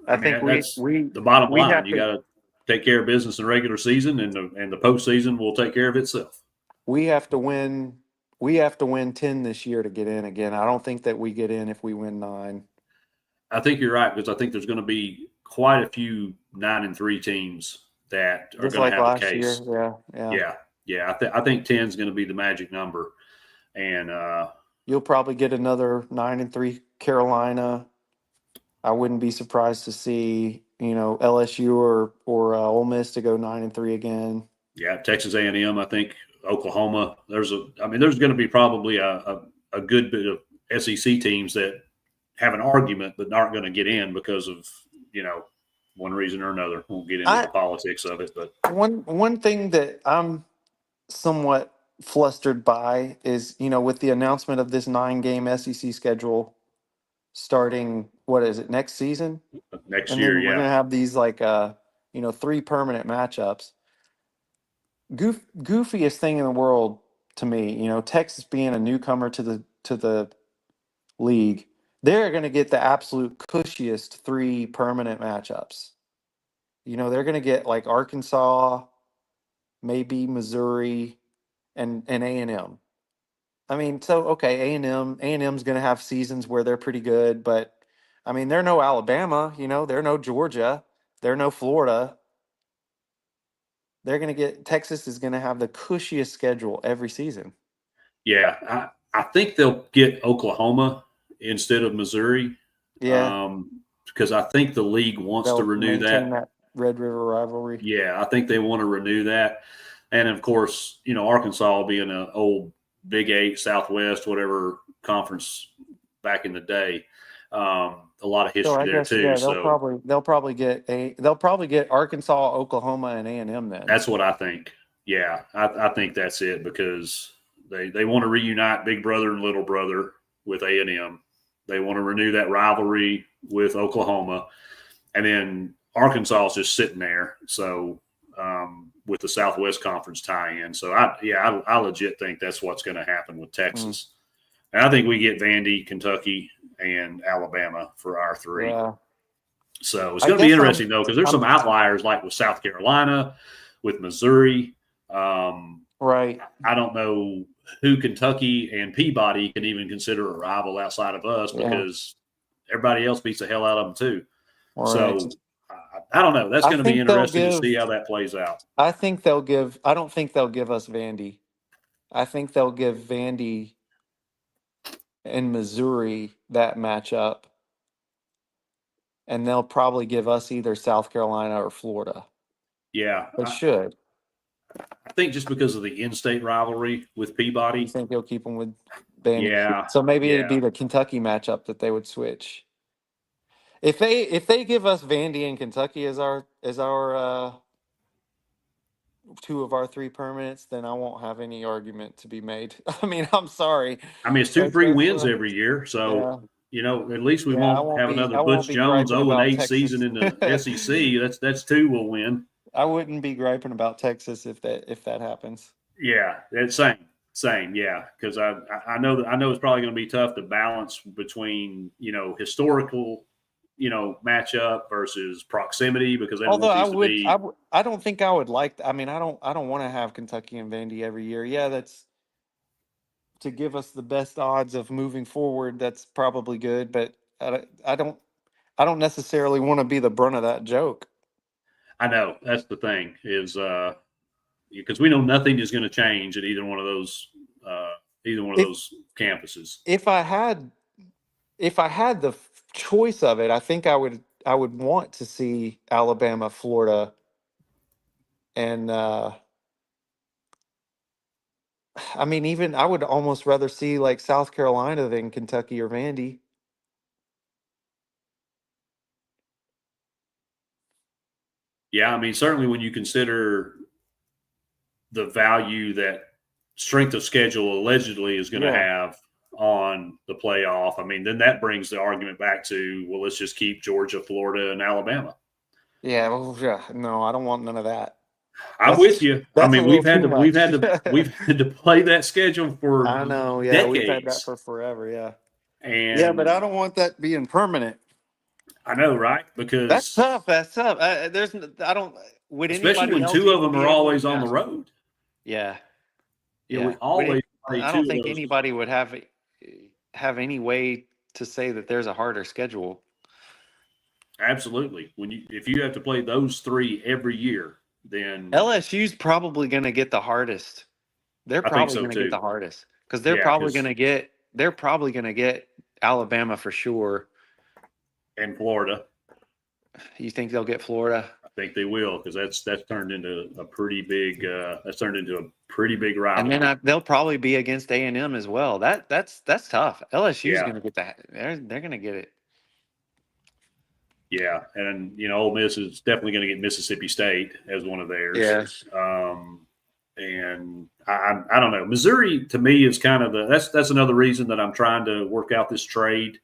I I mean, think that's the bottom we line. have You to got to take care of business in regular season, and the postseason will take care of itself. we have to win we have to win 10 this year to get in again. I don't think that we get in if we win 9. I think you're right, because I think there's going to be quite a few 9-3 teams that are Just going to like have a last year. case. Yeah, yeah. Yeah, yeah. I think 10 is going to be the magic number, and You'll probably get another 9-3 Carolina. I wouldn't be surprised to see, LSU or Ole Miss to go 9-3 again. yeah, Texas A&M. I think Oklahoma. There's going to be probably a good bit of SEC teams that have an argument but aren't going to get in because of one reason or another. Won't get into the I politics of it, but one thing that I'm somewhat flustered by is, with the announcement of this 9-game SEC schedule starting, what is it, next season? next And year, then we're yeah, gonna have these 3 permanent matchups. Goofiest thing in the world to me, Texas being a newcomer to the league, they're gonna get the absolute cushiest 3 permanent matchups. They're gonna get like Arkansas, maybe Missouri, and A&M. I mean, so okay, A&M's going to have seasons where they're pretty good, but I mean, they're no Alabama, they're no Georgia, they're no Florida. They're going to get Texas is going to have the cushiest schedule every season. Yeah, I think they'll get Oklahoma instead of Missouri, Yeah, because I think the league wants to they'll renew maintain that. that Red River rivalry. Yeah, I think they want to renew that. And of course, Arkansas being an old Big Eight, Southwest, whatever conference back in the day, a lot of So history I there guess too. yeah, So they'll probably get Arkansas, Oklahoma, and A&M then. that's what I think. Yeah, I think that's it because they want to reunite Big Brother and Little Brother with A&M. They want to renew that rivalry with Oklahoma, and then Arkansas is just sitting there. So with the Southwest Conference tie-in, so I legit think that's what's going to happen with Mm, Texas, and I think we get Vandy, Kentucky, and Alabama for our three. yeah, So it's I going to be guess interesting though because there's some I'm outliers like with South Carolina, with Missouri. right. I don't know who Kentucky and Peabody can even consider a rival outside of us Yeah, because everybody else beats the hell out of them too. right. So I don't know. That's I going to be think they'll interesting to give. see how that plays out. I think they'll give. I don't think they'll give us Vandy. I think they'll give Vandy and Missouri that matchup, and they'll probably give us either South Carolina or Florida. Yeah, They should. I think just because of the in-state rivalry with You Peabody. think they'll keep them with Vandy? Yeah, So maybe it'd yeah. be the Kentucky matchup that they would switch. If they give us Vandy and Kentucky as our two of our three permanents, then I won't have any argument to be made. I mean, I'm sorry. I mean, it's two That's free that's wins every year, so yeah. at least we Yeah, I won't won't have be another I won't Butch be Jones griping about 0-8 season Texas. in the SEC. That's two we'll win. I wouldn't be griping about Texas if that happens. Yeah, it's same. Yeah, because I know it's probably going to be tough to balance between historical matchup versus proximity because they don't Although want these to be. I don't think I would like. I mean, I don't want to have Kentucky and Vandy every year. Yeah, that's to give us the best odds of moving forward. That's probably good, but I don't necessarily want to be the brunt of that joke. I know that's the thing is because we know nothing is going to change at uh, either one of If those campuses. if I had if I had the choice of it, I think I would want to see Alabama, Florida, and I mean, even I would almost rather see like South Carolina than Kentucky or Vandy. Yeah, I mean certainly when you consider the value that strength of schedule allegedly is going to Yeah, have on the playoff. I mean, then that brings the argument back to, well, let's just keep Georgia, Florida, and Alabama. yeah, well, yeah. No, I don't want none of that. I'm with That's you. I that's a mean, little we've had too to we've much. had to we've had to play that schedule for I know. Yeah, we've had that decades, for forever. Yeah, yeah, but I and don't want that being permanent. I know, right? That's Because tough. That's tough. I don't. Would especially anybody when else two of even them be are able? always on Yeah, the road. yeah, We yeah. always play I two don't of think those. anybody would have any way to say that there's a harder schedule. Absolutely. If you have to play those three every year, then LSU's probably going to get the hardest. They're I think probably so going to get too. the hardest because Yeah, because they're probably going to get Alabama for sure. in Florida, You think they'll get Florida? I think they will because that's turned into a pretty big And then rivalry. they'll probably be against A&M as well. That's tough. LSU's Yeah, going to get that. They're going to get it. yeah, and Ole Miss is definitely going to get Mississippi State as one of theirs. Yeah. And I don't know. Missouri to me is kind of that's another reason that I'm trying to work out this trade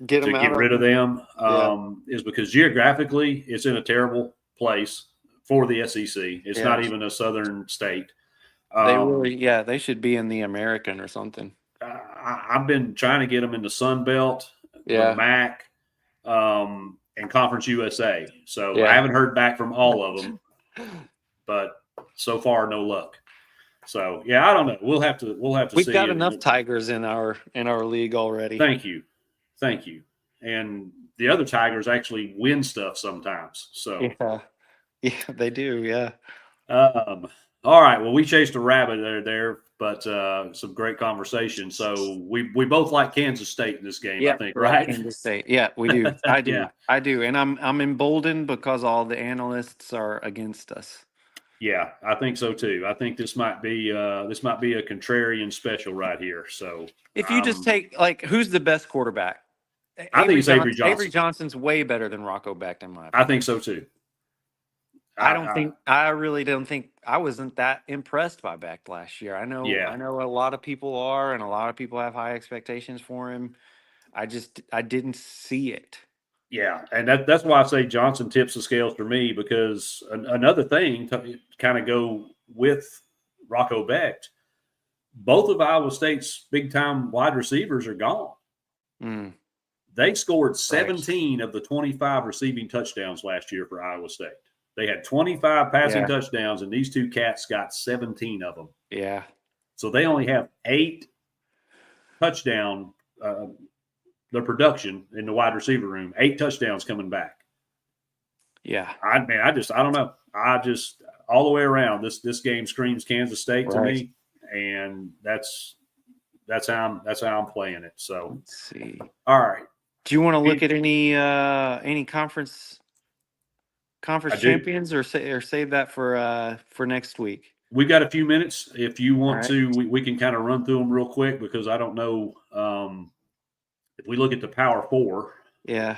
Get to them out get of rid of them. them Yeah. is because geographically it's in a terrible place for the SEC. It's Yeah. not even a southern state. They should be in the American or something. I've been trying to get them in the Sun Belt, the Yeah. MAC, and Conference USA. So I Yeah. haven't heard back from all of them, but so far no luck. So yeah, I don't know. We'll have to We've see got it. enough Tigers in our league already. Thank you. And the other Tigers actually win stuff sometimes. So Yeah, they do. Yeah. All right. Well, we chased a rabbit there, but some great conversation. So we both like Kansas State in this game, I Yeah, think, like right? Kansas State. Yeah, we do. I Yeah. do. I do. And I'm emboldened because all the analysts are against us. Yeah, I think so too. I think this might be a contrarian special right here. So If you just take like who's the best quarterback? I think it's Avery Johnson. Avery Johnson's way better than Rocco Becht, in my opinion. I think so too. I really don't think I wasn't that impressed by Becht last year. I know a lot of people are, and a lot of people have high expectations for him. I didn't see it. Yeah, and that's why I say Johnson tips the scales for me, because another thing to kind of go with Rocco Becht, both of Iowa State's big-time wide receivers are gone. Mm. They scored 17 of the 25 receiving touchdowns last year for Iowa State. They had 25 passing touchdowns, and these two cats got 17 of them. Yeah. So they only have 8 touchdown the production in the wide receiver room, 8 touchdowns coming back. Yeah. I don't know. I just all the way around this game screams Kansas State to me, and that's how I'm playing it. So let's see. All right. Do you want to look at any conference champions or save that for next week? We've got a few minutes. If you want to, we can kind of run through them real quick, because I don't know if we look at the Power Four. Yeah.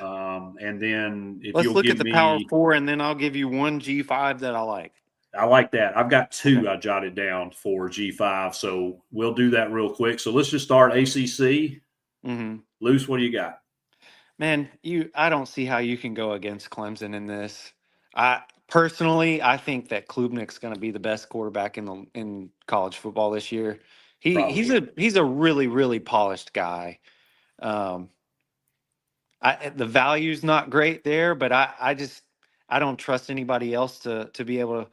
And then if let's look at the Power Four, and then I'll give you one G5 that I like. I like that. I've got 2 I jotted down for G5, so we'll do that real quick. So let's just start ACC. Mm-hmm. Luce, what do you got? Man, I don't see how you can go against Clemson in this. I think that Klubnik's going to be the best quarterback in college football this year. He's a really, really polished guy. The value's not great there, but I don't trust anybody else to be able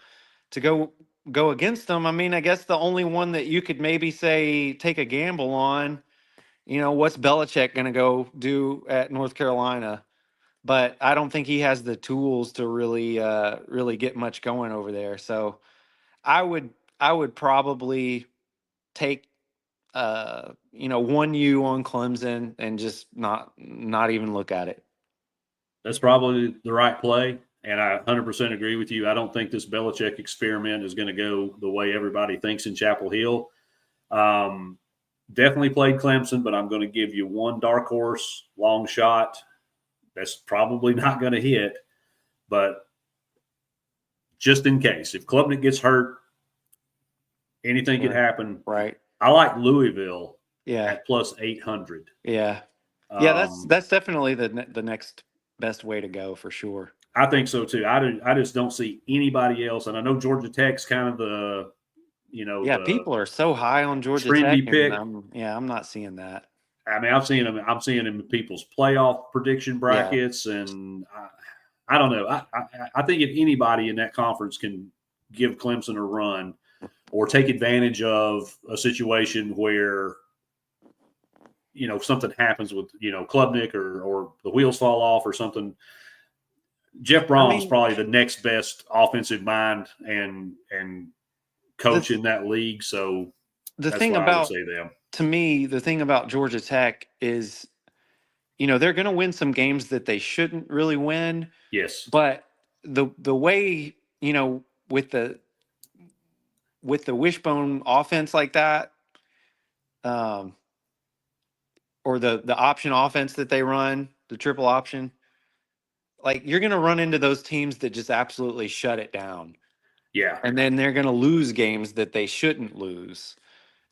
to go against them. I mean, I guess the only one that you could maybe say take a gamble on, what's Belichick going to go do at North Carolina? But I don't think he has the tools to really get much going over there. So I would probably take 1U on Clemson and just not even look at it. That's probably the right play, and I 100% agree with you. I don't think this Belichick experiment is going to go the way everybody thinks in Chapel Hill. Definitely played Clemson, but I'm going to give you one dark horse, long shot. That's probably not going to hit, but just in case. If Klubnik gets hurt, anything could happen. Right. I like Louisville at plus 800. Yeah. Yeah, that's definitely the next best way to go for sure. I think so too. I just don't see anybody else, and I know Georgia Tech's kind of the people are so high on Georgia Tech. Pick. I'm not seeing that. I mean, I'm seeing them in people's playoff prediction brackets, and I don't know. I think if anybody in that conference can give Clemson a run or take advantage of a situation where something happens with Klubnik or the wheels fall off or something, Jeff Brom's probably the next best offensive mind and coach in that league. So that's why I would say them. To me, the thing about Georgia Tech is, they're going to win some games that they shouldn't really win. Yes. But the way, with the wishbone offense like that, or the option offense that they run, the triple option, like you're going to run into those teams that just absolutely shut it down. Yeah. And then they're going to lose games that they shouldn't lose.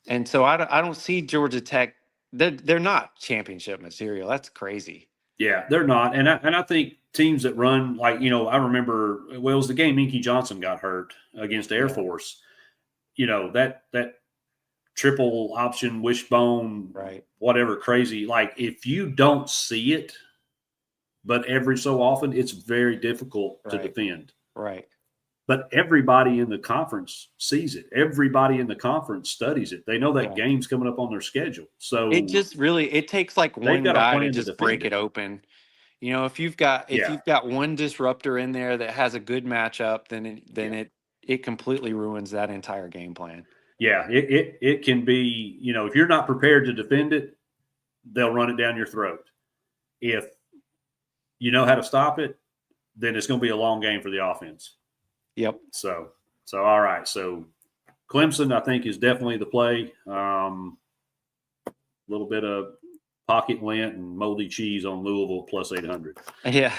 And so I don't see Georgia Tech. They're not championship material. That's crazy. Yeah, they're not. And I think teams that run I remember, it was the game Inky Johnson got hurt against Air Force. That triple option wishbone, whatever crazy. Like if you don't see it, but every so often, it's very difficult to defend. Right. but everybody in the conference sees it. Everybody in the conference studies it. They know that game's coming up on their schedule. So it just really it takes like they've one got a guy to plan to just defend break it. it open. You know, if you've got one disruptor in there that has a good matchup, then it completely ruins that entire game plan. Yeah, it can be, if you're not prepared to defend it, they'll run it down your throat. If you know how to stop it, then it's going to be a long game for the offense. Yep. So all right. So Clemson, I think, is definitely the play. A little bit of pocket lint and moldy cheese on Louisville plus 800. Yeah.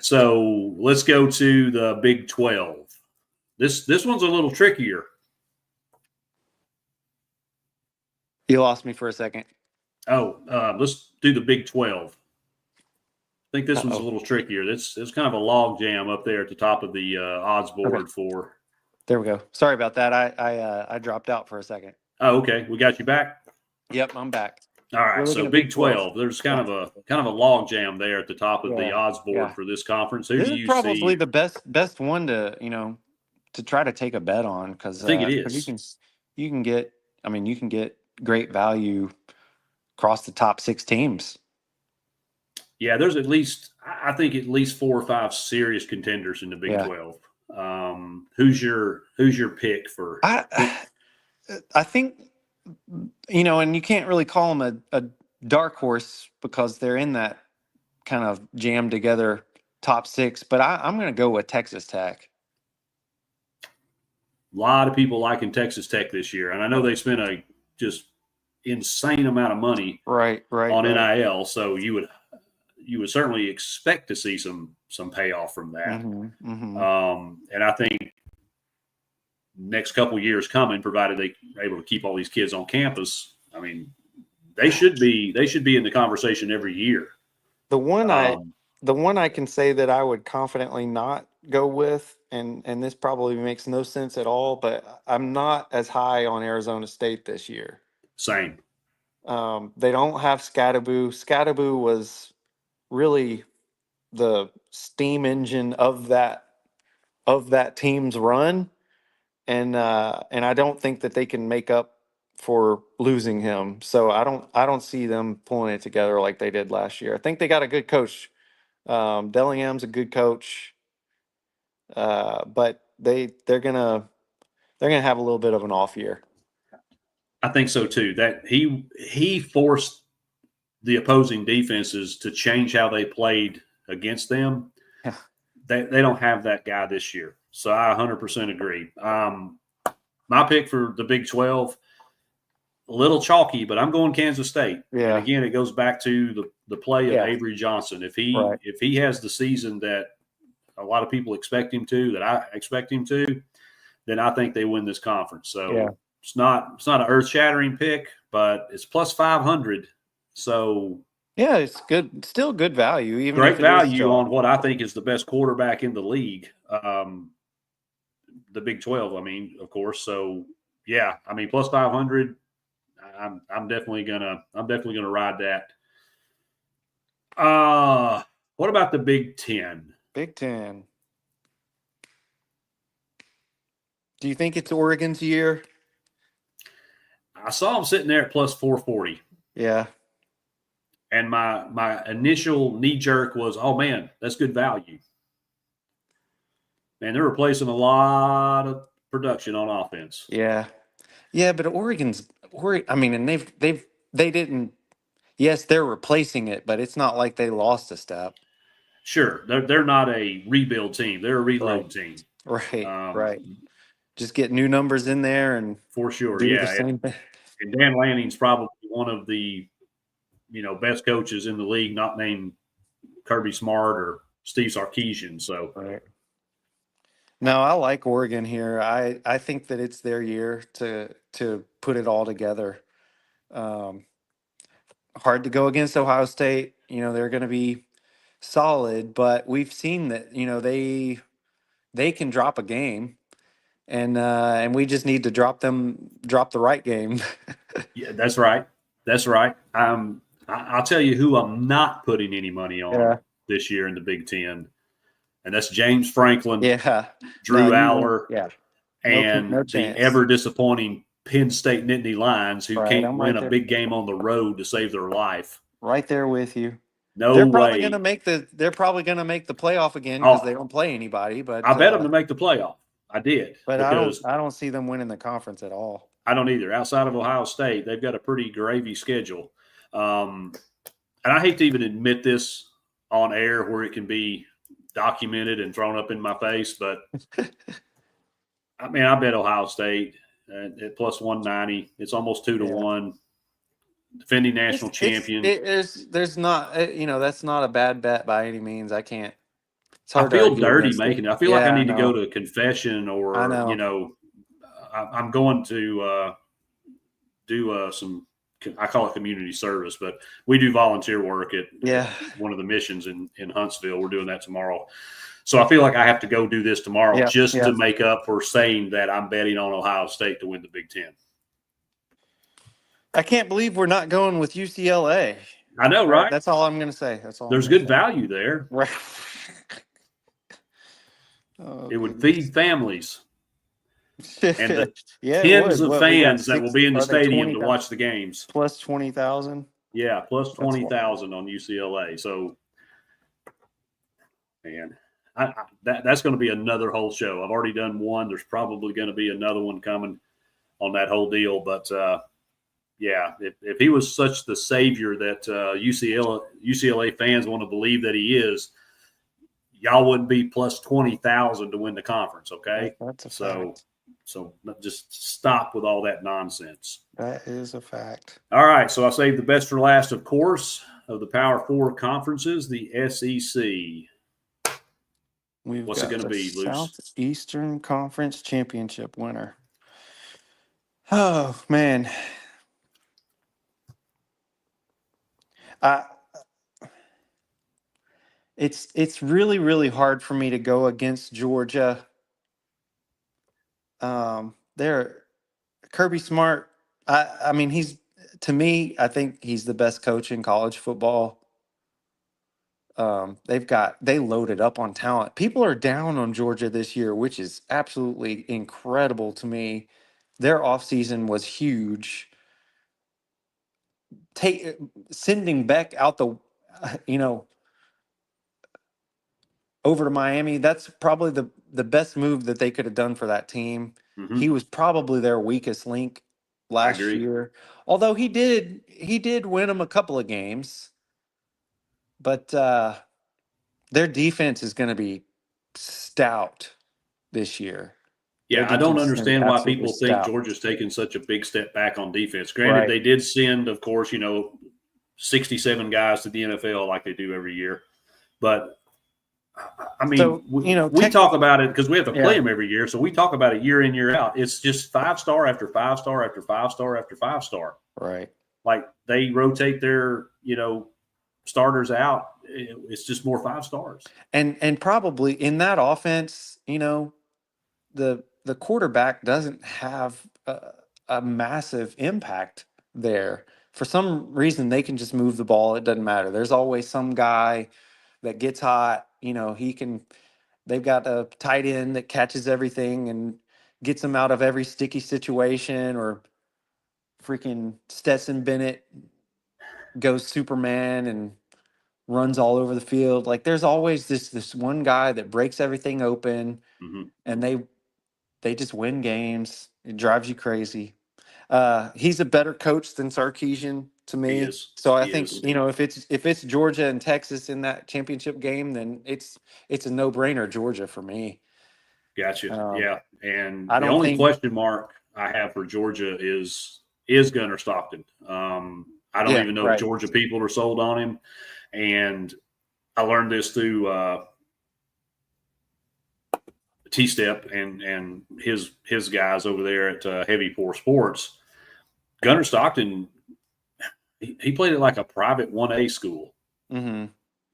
So let's go to the Big 12. This one's a little trickier. You lost me for a second. Let's do the Big 12. I think this one's a little trickier. It's kind of a log jam up there at the top of the odds board for. There we go. Sorry about that. I dropped out for a second. Oh, okay. We got you back. Yep, I'm back. All right. So Big 12. There's kind of a log jam there at the top of the odds board for this conference. Who this do is you probably see? the best one to try to take a bet on, because I think it is. You can get great value across the top 6 teams. Yeah, there's I think at least 4 or 5 serious contenders in the Big 12. Who's your pick for? I think, and you can't really call them a dark horse because they're in that kind of jammed together top 6, but I'm going to go with Texas Tech. A lot of people liking Texas Tech this year, and I know they spent a just insane amount of money on NIL, so you would certainly expect to see some payoff from that. And I think next couple of years coming, provided they're able to keep all these kids on campus, I mean, they should be in the conversation every year. The one I can say that I would confidently not go with, and this probably makes no sense at all, but I'm not as high on Arizona State this year. Same. They don't have Scadaboo. Scadaboo was really the steam engine of that team's run, and I don't think that they can make up for losing him. So I don't see them pulling it together like they did last year. I think they got a good coach. Dellingham's a good coach, but they're gonna have a little bit of an off year. I think so too. That he forced the opposing defenses to change how they played against them. Yeah. They don't have that guy this year. So I 100% agree. My pick for the Big 12, a little chalky, but I'm going Kansas State. Yeah. And again, it goes back to the play of Avery Johnson. If he has the season that a lot of people expect him to, that I expect him to, then I think they win this conference. So it's not an earth-shattering pick, but it's plus 500. So yeah, it's good. Still good value. Even great value on what I think is the best quarterback in the league. The Big 12, I mean, of course. So yeah, I mean, plus 500. I'm definitely gonna ride that. What about the Big 10? Big 10. Do you think it's Oregon's year? I saw them sitting there at plus 440. Yeah. And my initial knee jerk was, oh man, that's good value. Man, they're replacing a lot of production on offense. Yeah. Yeah, but I mean, and they didn't. Yes, they're replacing it, but it's not like they lost a step. Sure, they're not a rebuild team; they're a reload team. Right. Just get new numbers in there and for sure. Do the same thing. And Dan Lanning's probably one of the best coaches in the league, not named Kirby Smart or Steve Sarkisian. So. Right. No, I like Oregon here. I think that it's their year to put it all together. Hard to go against Ohio State. They're going to be solid, but we've seen that they can drop a game, and we just need to drop the right game. Yeah, that's right. That's right. I'll tell you who I'm not putting any money on this year in the Big Ten. and that's James Franklin, Yeah. Drew No, Aller, yeah. and No the chance. ever disappointing Penn State Nittany Lions, who Right, can't I'm win right a there. big game on the road to save their life. Right there with you. No They're probably way. gonna make the playoff again because Oh, they don't play anybody. I bet them to make the playoff. I did, But because I don't see them winning the conference at all. I don't either. Outside of Ohio State, they've got a pretty gravy schedule. And I hate to even admit this on air where it can be documented and thrown up in my face, but I mean, I bet Ohio State at plus 190. It's almost 2-1. Defending national champion. There's not that's not a bad bet by any means. It's I hard to feel argue dirty against it. making it. I feel like I Yeah, I need to go know. to a confession, I or know. I'm going to do some. I call it community service, but we do volunteer work at one of the missions in Huntsville. We're doing that tomorrow. So I feel like I have to go do this tomorrow just to make up for saying that I'm betting on Ohio State to win the Big Ten. I can't believe we're not going with UCLA. I know, right? That's all I'm going to say. That's all. There's good value there. Right. It would feed families. And the yeah, tens of fans that will be in the stadium to watch the games. Plus 20,000. Yeah, plus 20,000 on UCLA. So, man, that's going to be another whole show. I've already done one. There's probably going to be another one coming on that whole deal. But, yeah, if he was such the savior that UCLA fans want to believe that he is, y'all wouldn't be plus 20,000 to win the conference, okay? That's a fact. So just stop with all that nonsense. That is a fact. All right, so I saved the best for last, of course, of the Power Four conferences, the SEC. What's it going to be, Luce? Southeastern Conference Championship winner. Oh, man. It's really, really hard for me to go against Georgia. Kirby Smart. I mean, I think he's the best coach in college football. They loaded up on talent. People are down on Georgia this year, which is absolutely incredible to me. Their offseason was huge. Sending Beck out over to Miami, that's probably the best move that they could have done for that team. Mm-hmm. He was probably their weakest link last year. Although he did win them a couple of games. But their defense is going to be stout this year. Yeah, I don't understand why people think Georgia's taken such a big step back on defense. Granted, they did send, of course, 67 guys to the NFL like they do every year. But, I mean, we talk about it because we have to play them every year. So we talk about it year in, year out. It's just 5-star after 5-star after 5-star after 5-star. Right. Like they rotate their, starters out. It's just more 5 stars. And probably in that offense, the quarterback doesn't have a massive impact there. For some reason, they can just move the ball. It doesn't matter. There's always some guy that gets hot. They've got a tight end that catches everything and gets them out of every sticky situation, or freaking Stetson Bennett goes Superman and runs all over the field. Like there's always this one guy that breaks everything open, and they just win games. It drives you crazy. He's a better coach than Sarkisian to me. He is. So I think if it's Georgia and Texas in that championship game, then it's a no-brainer Georgia for me. Gotcha. Yeah, and the only question mark I have for Georgia is Gunnar Stockton. I don't even know if Georgia people are sold on him. And I learned this through T-Step and his guys over there at Heavy Pour Sports. Gunnar Stockton, he played at like a private 1A school. Mm-hmm.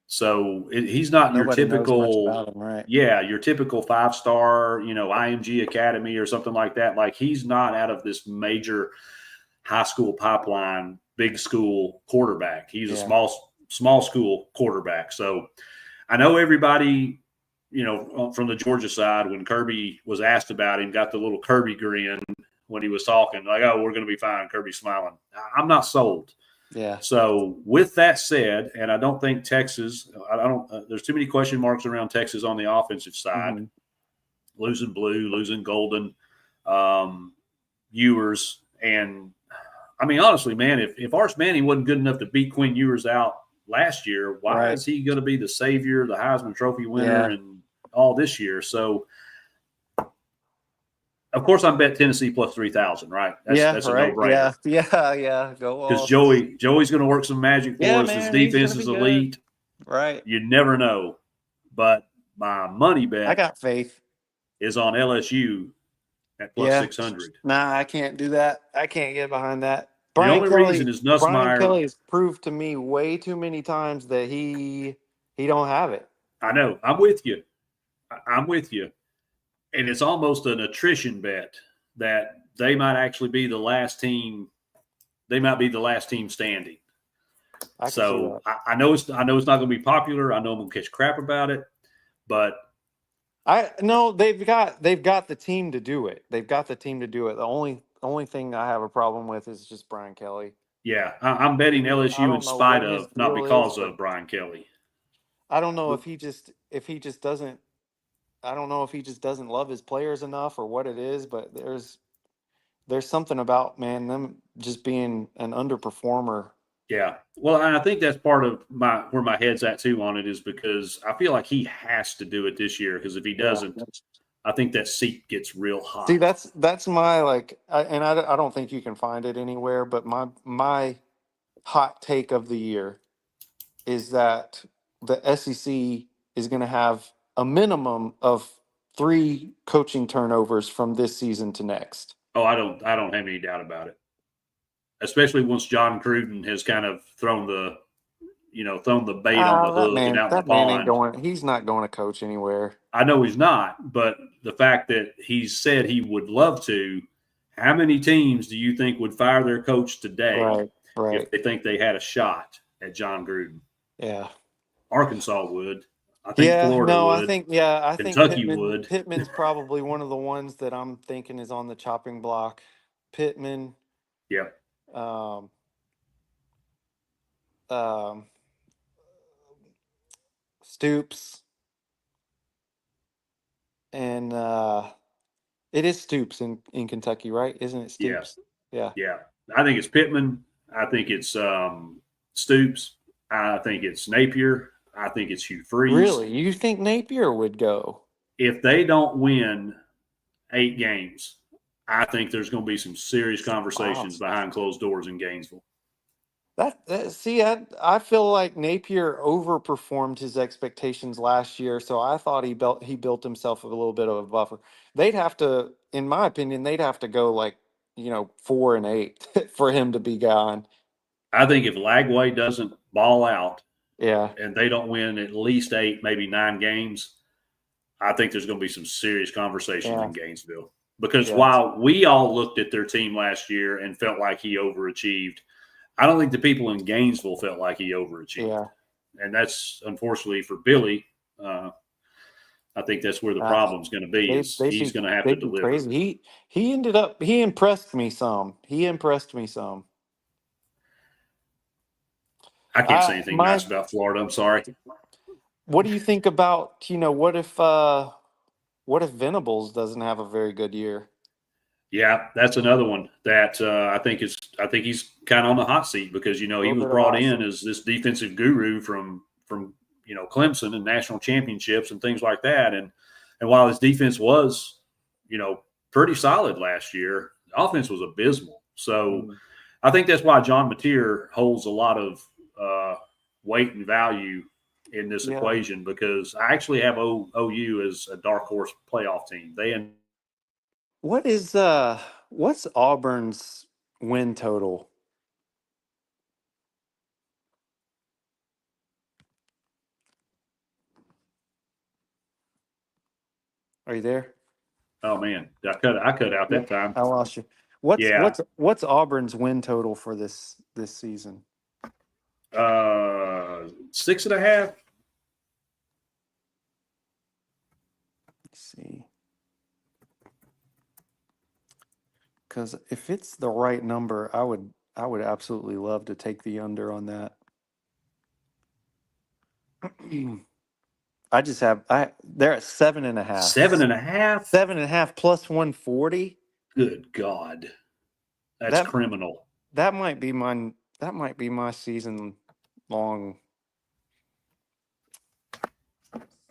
So he's not your typical, your typical 5-star, IMG Academy or something like that. Like he's not out of this major high school pipeline, big school quarterback. He's a small school quarterback. So I know everybody from the Georgia side, when Kirby was asked about him, got the little Kirby grin when he was talking, like, "Oh, we're going to be fine." Kirby smiling. I'm not sold. Yeah. So with that said, and I don't think Texas, I don't. There's too many question marks around Texas on the offensive side. Mm-hmm. Losing Blue, losing Golden, Ewers, and I mean, honestly, man, if Arch Manning wasn't good enough to beat Quinn Ewers out last year, why is he going to be the savior, the Heisman Trophy winner, and all this year? So, of course, I'm bet Tennessee plus 3,000, right? That's a no-brainer. Yeah. Go Because off. Joey's going to work some magic for us. His Man, defense is elite. Right. You never know. But my money bet I got faith. Is on LSU at plus 600. Nah, I can't do that. I can't get behind that. The only reason is Nussmeier. Brian Kelly has proved to me way too many times that he don't have it. I know. I'm with you. And it's almost an attrition bet that they might actually be the last team. They might be the last team standing. So I know it's not going to be popular. I know I'm going to catch crap about it, but they've got the team to do it. They've got the team to do it. The only thing I have a problem with is just Brian Kelly. Yeah, I'm betting LSU in spite of, not because of Brian Kelly. I don't know if he just doesn't. I don't know if he just doesn't love his players enough or what it is, but there's something about, man, them just being an underperformer. Yeah. Well, and I think that's part of where my head's at too on it, is because I feel like he has to do it this year, because if he doesn't, I think that seat gets real hot. See, that's my I don't think you can find it anywhere, but my hot take of the year is that the SEC is going to have a minimum of 3 coaching turnovers from this season to next. Oh, I don't have any doubt about it. Especially once John Gruden has kind of thrown the bait on the hook and out in the pond. He's not going to coach anywhere. I know he's not, but the fact that he said he would love to, how many teams do you think would fire their coach today if they think they had a shot at John Gruden? Yeah. Arkansas would. I think Florida would. I Kentucky think would. Pittman's probably one of the ones that I'm thinking is on the chopping block. Pittman. Yep. Stoops. And it is Stoops in Kentucky, right? Isn't it Stoops? Yeah. I think it's Pittman. I think it's Stoops. I think it's Napier. I think it's Hugh Freeze. Really? You think Napier would go? If they don't win 8 games, I think there's going to be some serious conversations behind closed doors in Gainesville. I feel like Napier overperformed his expectations last year, so I thought he built himself a little bit of a buffer. They'd have to, in my opinion, go 4-8 for him to be gone. I think if Lagway doesn't ball out, and they don't win at least 8, maybe 9 games, I think there's going to be some serious conversations in Gainesville. Because while we all looked at their team last year and felt like he overachieved, I don't think the people in Gainesville felt like he overachieved. Yeah. And that's, unfortunately for Billy, I think that's where the problem's going to be. He's going to have to deliver. Crazy. He impressed me some. I can't say anything nice about Florida. I'm sorry. What do you think about, what if Venables doesn't have a very good year? Yeah, that's another one that I think he's kind of on the hot seat, because he was brought in as this defensive guru from Clemson and national championships and things like that, and while his defense was pretty solid last year, the offense was abysmal. So I think that's why John Mateer holds a lot of weight and value in this equation, because I actually have OU as a dark horse playoff team. What's Auburn's win total? Are you there? Oh man, I cut out that time. I lost you. What's Auburn's win total for this season? 6.5. Let's see. Because if it's the right number, I would absolutely love to take the under on that. They're at 7.5. 7.5. 7.5 plus 140. Good God, that's criminal. That might be my season long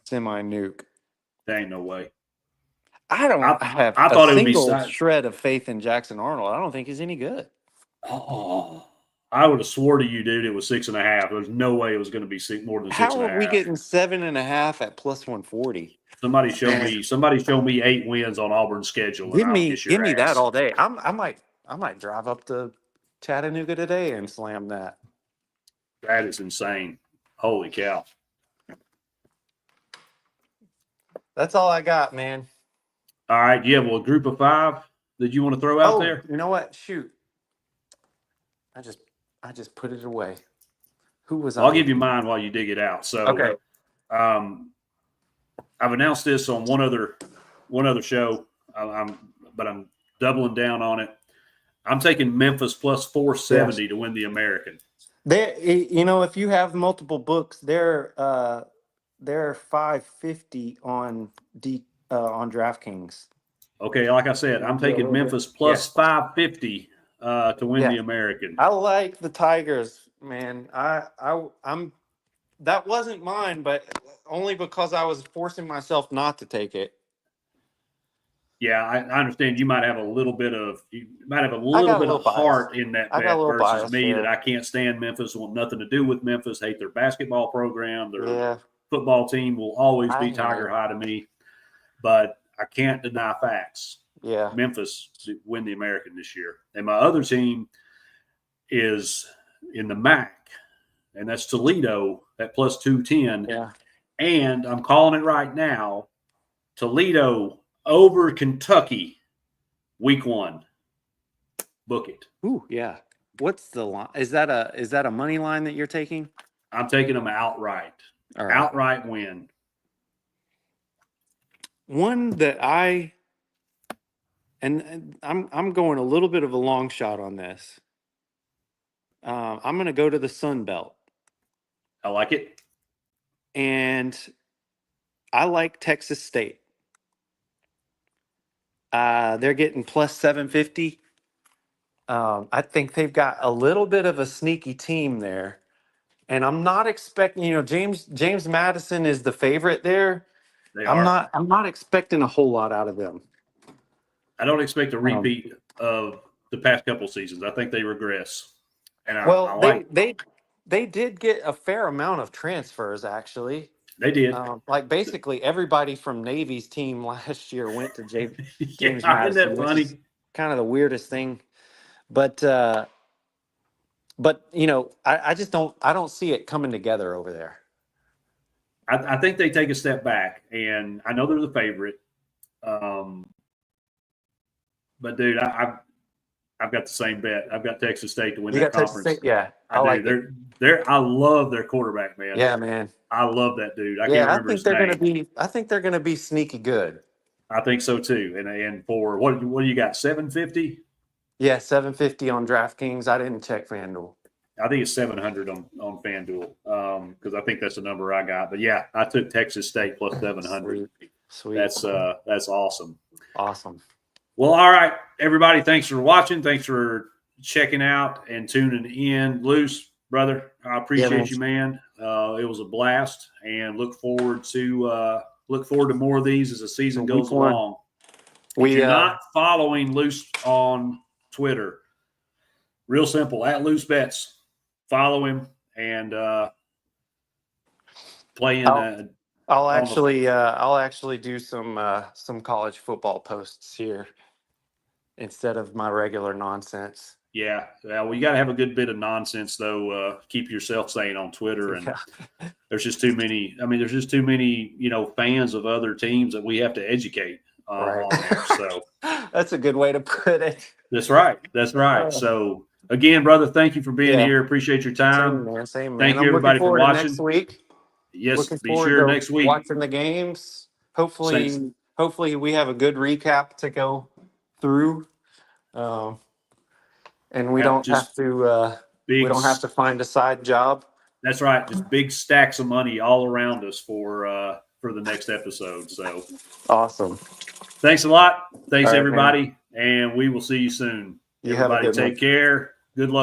semi nuke. There ain't no way. I don't have I a thought it would be single shred of faith in Jackson Arnold. I don't think he's any good. Oh, I would have swore to you, dude, it was 6.5. There's no way it was going to be more than 6.5. How are we getting 7.5 at plus 140? Somebody show me 8 wins on Auburn's schedule. Give me that all day. I might drive up to Chattanooga today and slam that. That is insane. Holy cow. That's all I got, man. All right. You have a group of 5 that you want to throw out there? You know what? Shoot. I just put it away. Who was I'll give you mine while you dig it out. So, okay. I've announced this on one other show, but I'm doubling down on it. I'm taking Memphis plus 470 to win the American. If you have multiple books, they're 550 on DraftKings. Okay, like I said, I'm taking Memphis plus 550 to win the American. I like the Tigers, man. I'm that wasn't mine, but only because I was forcing myself not to take it. Yeah, I understand you might have a little bit of heart in that bet versus me that I can't stand Memphis, want nothing to do with Memphis, hate their basketball program, their football team will always be Tiger high to me. But I can't deny facts. Yeah. Memphis win the American this year. And my other team is in the MAC, and that's Toledo at plus 210. Yeah. And I'm calling it right now, Toledo over Kentucky, week 1. Book it. Ooh, yeah. What's the line? Is that a money line that you're taking? I'm taking them outright. All right. Outright win. One that I'm going a little bit of a long shot on this. I'm going to go to the Sun Belt. I like it. And I like Texas State. They're getting plus 750. I think they've got a little bit of a sneaky team there. And I'm not expecting, James Madison is the favorite there. I'm not expecting a whole lot out of them. I don't expect a repeat of the past couple seasons. I think they regress. And they did get a fair amount of transfers, actually. They did. Like basically everybody from Navy's team last year went to James Madison. Isn't that funny? Kind of the weirdest thing. But I don't see it coming together over there. I think they take a step back, and I know they're the favorite. But dude, I've got the same bet. I've got Texas State to win that conference. Texas State? Yeah, I like it. I love their quarterback, man. Yeah, man. I love that dude. I can't remember his name. I think they're gonna be sneaky good. I think so too. And for what do you got? 750? Yeah, 750 on DraftKings. I didn't check FanDuel. I think it's 700 on FanDuel because I think that's the number I got. But yeah, I took Texas State plus 700. Sweet. That's awesome. Awesome. Well, all right, everybody. Thanks for watching. Thanks for checking out and tuning in. Loose, brother, I appreciate you, man. It was a blast, and look forward to more of these as the season goes along. If you're not following Loose on Twitter, real simple, at LooseBets. Follow him and play in. I'll actually do some college football posts here instead of my regular nonsense. Yeah. Well, you got to have a good bit of nonsense though. Keep yourself sane on Twitter, and there's just too many. I mean, there's just too many, fans of other teams that we have to educate on there. So that's a good way to put it. That's right. So again, brother, thank you for being here. Appreciate your time. Same, man. Thank you, everybody, for watching. Next week. Yes, be sure next week. Watching the games. Hopefully hopefully we have a good recap to go through, and we don't have to find a side job. That's right. Just big stacks of money all around us for the next episode. So Awesome. thanks a lot. Thanks All right, everybody, and we will see you soon. You have a Everybody good one. take care. Good luck.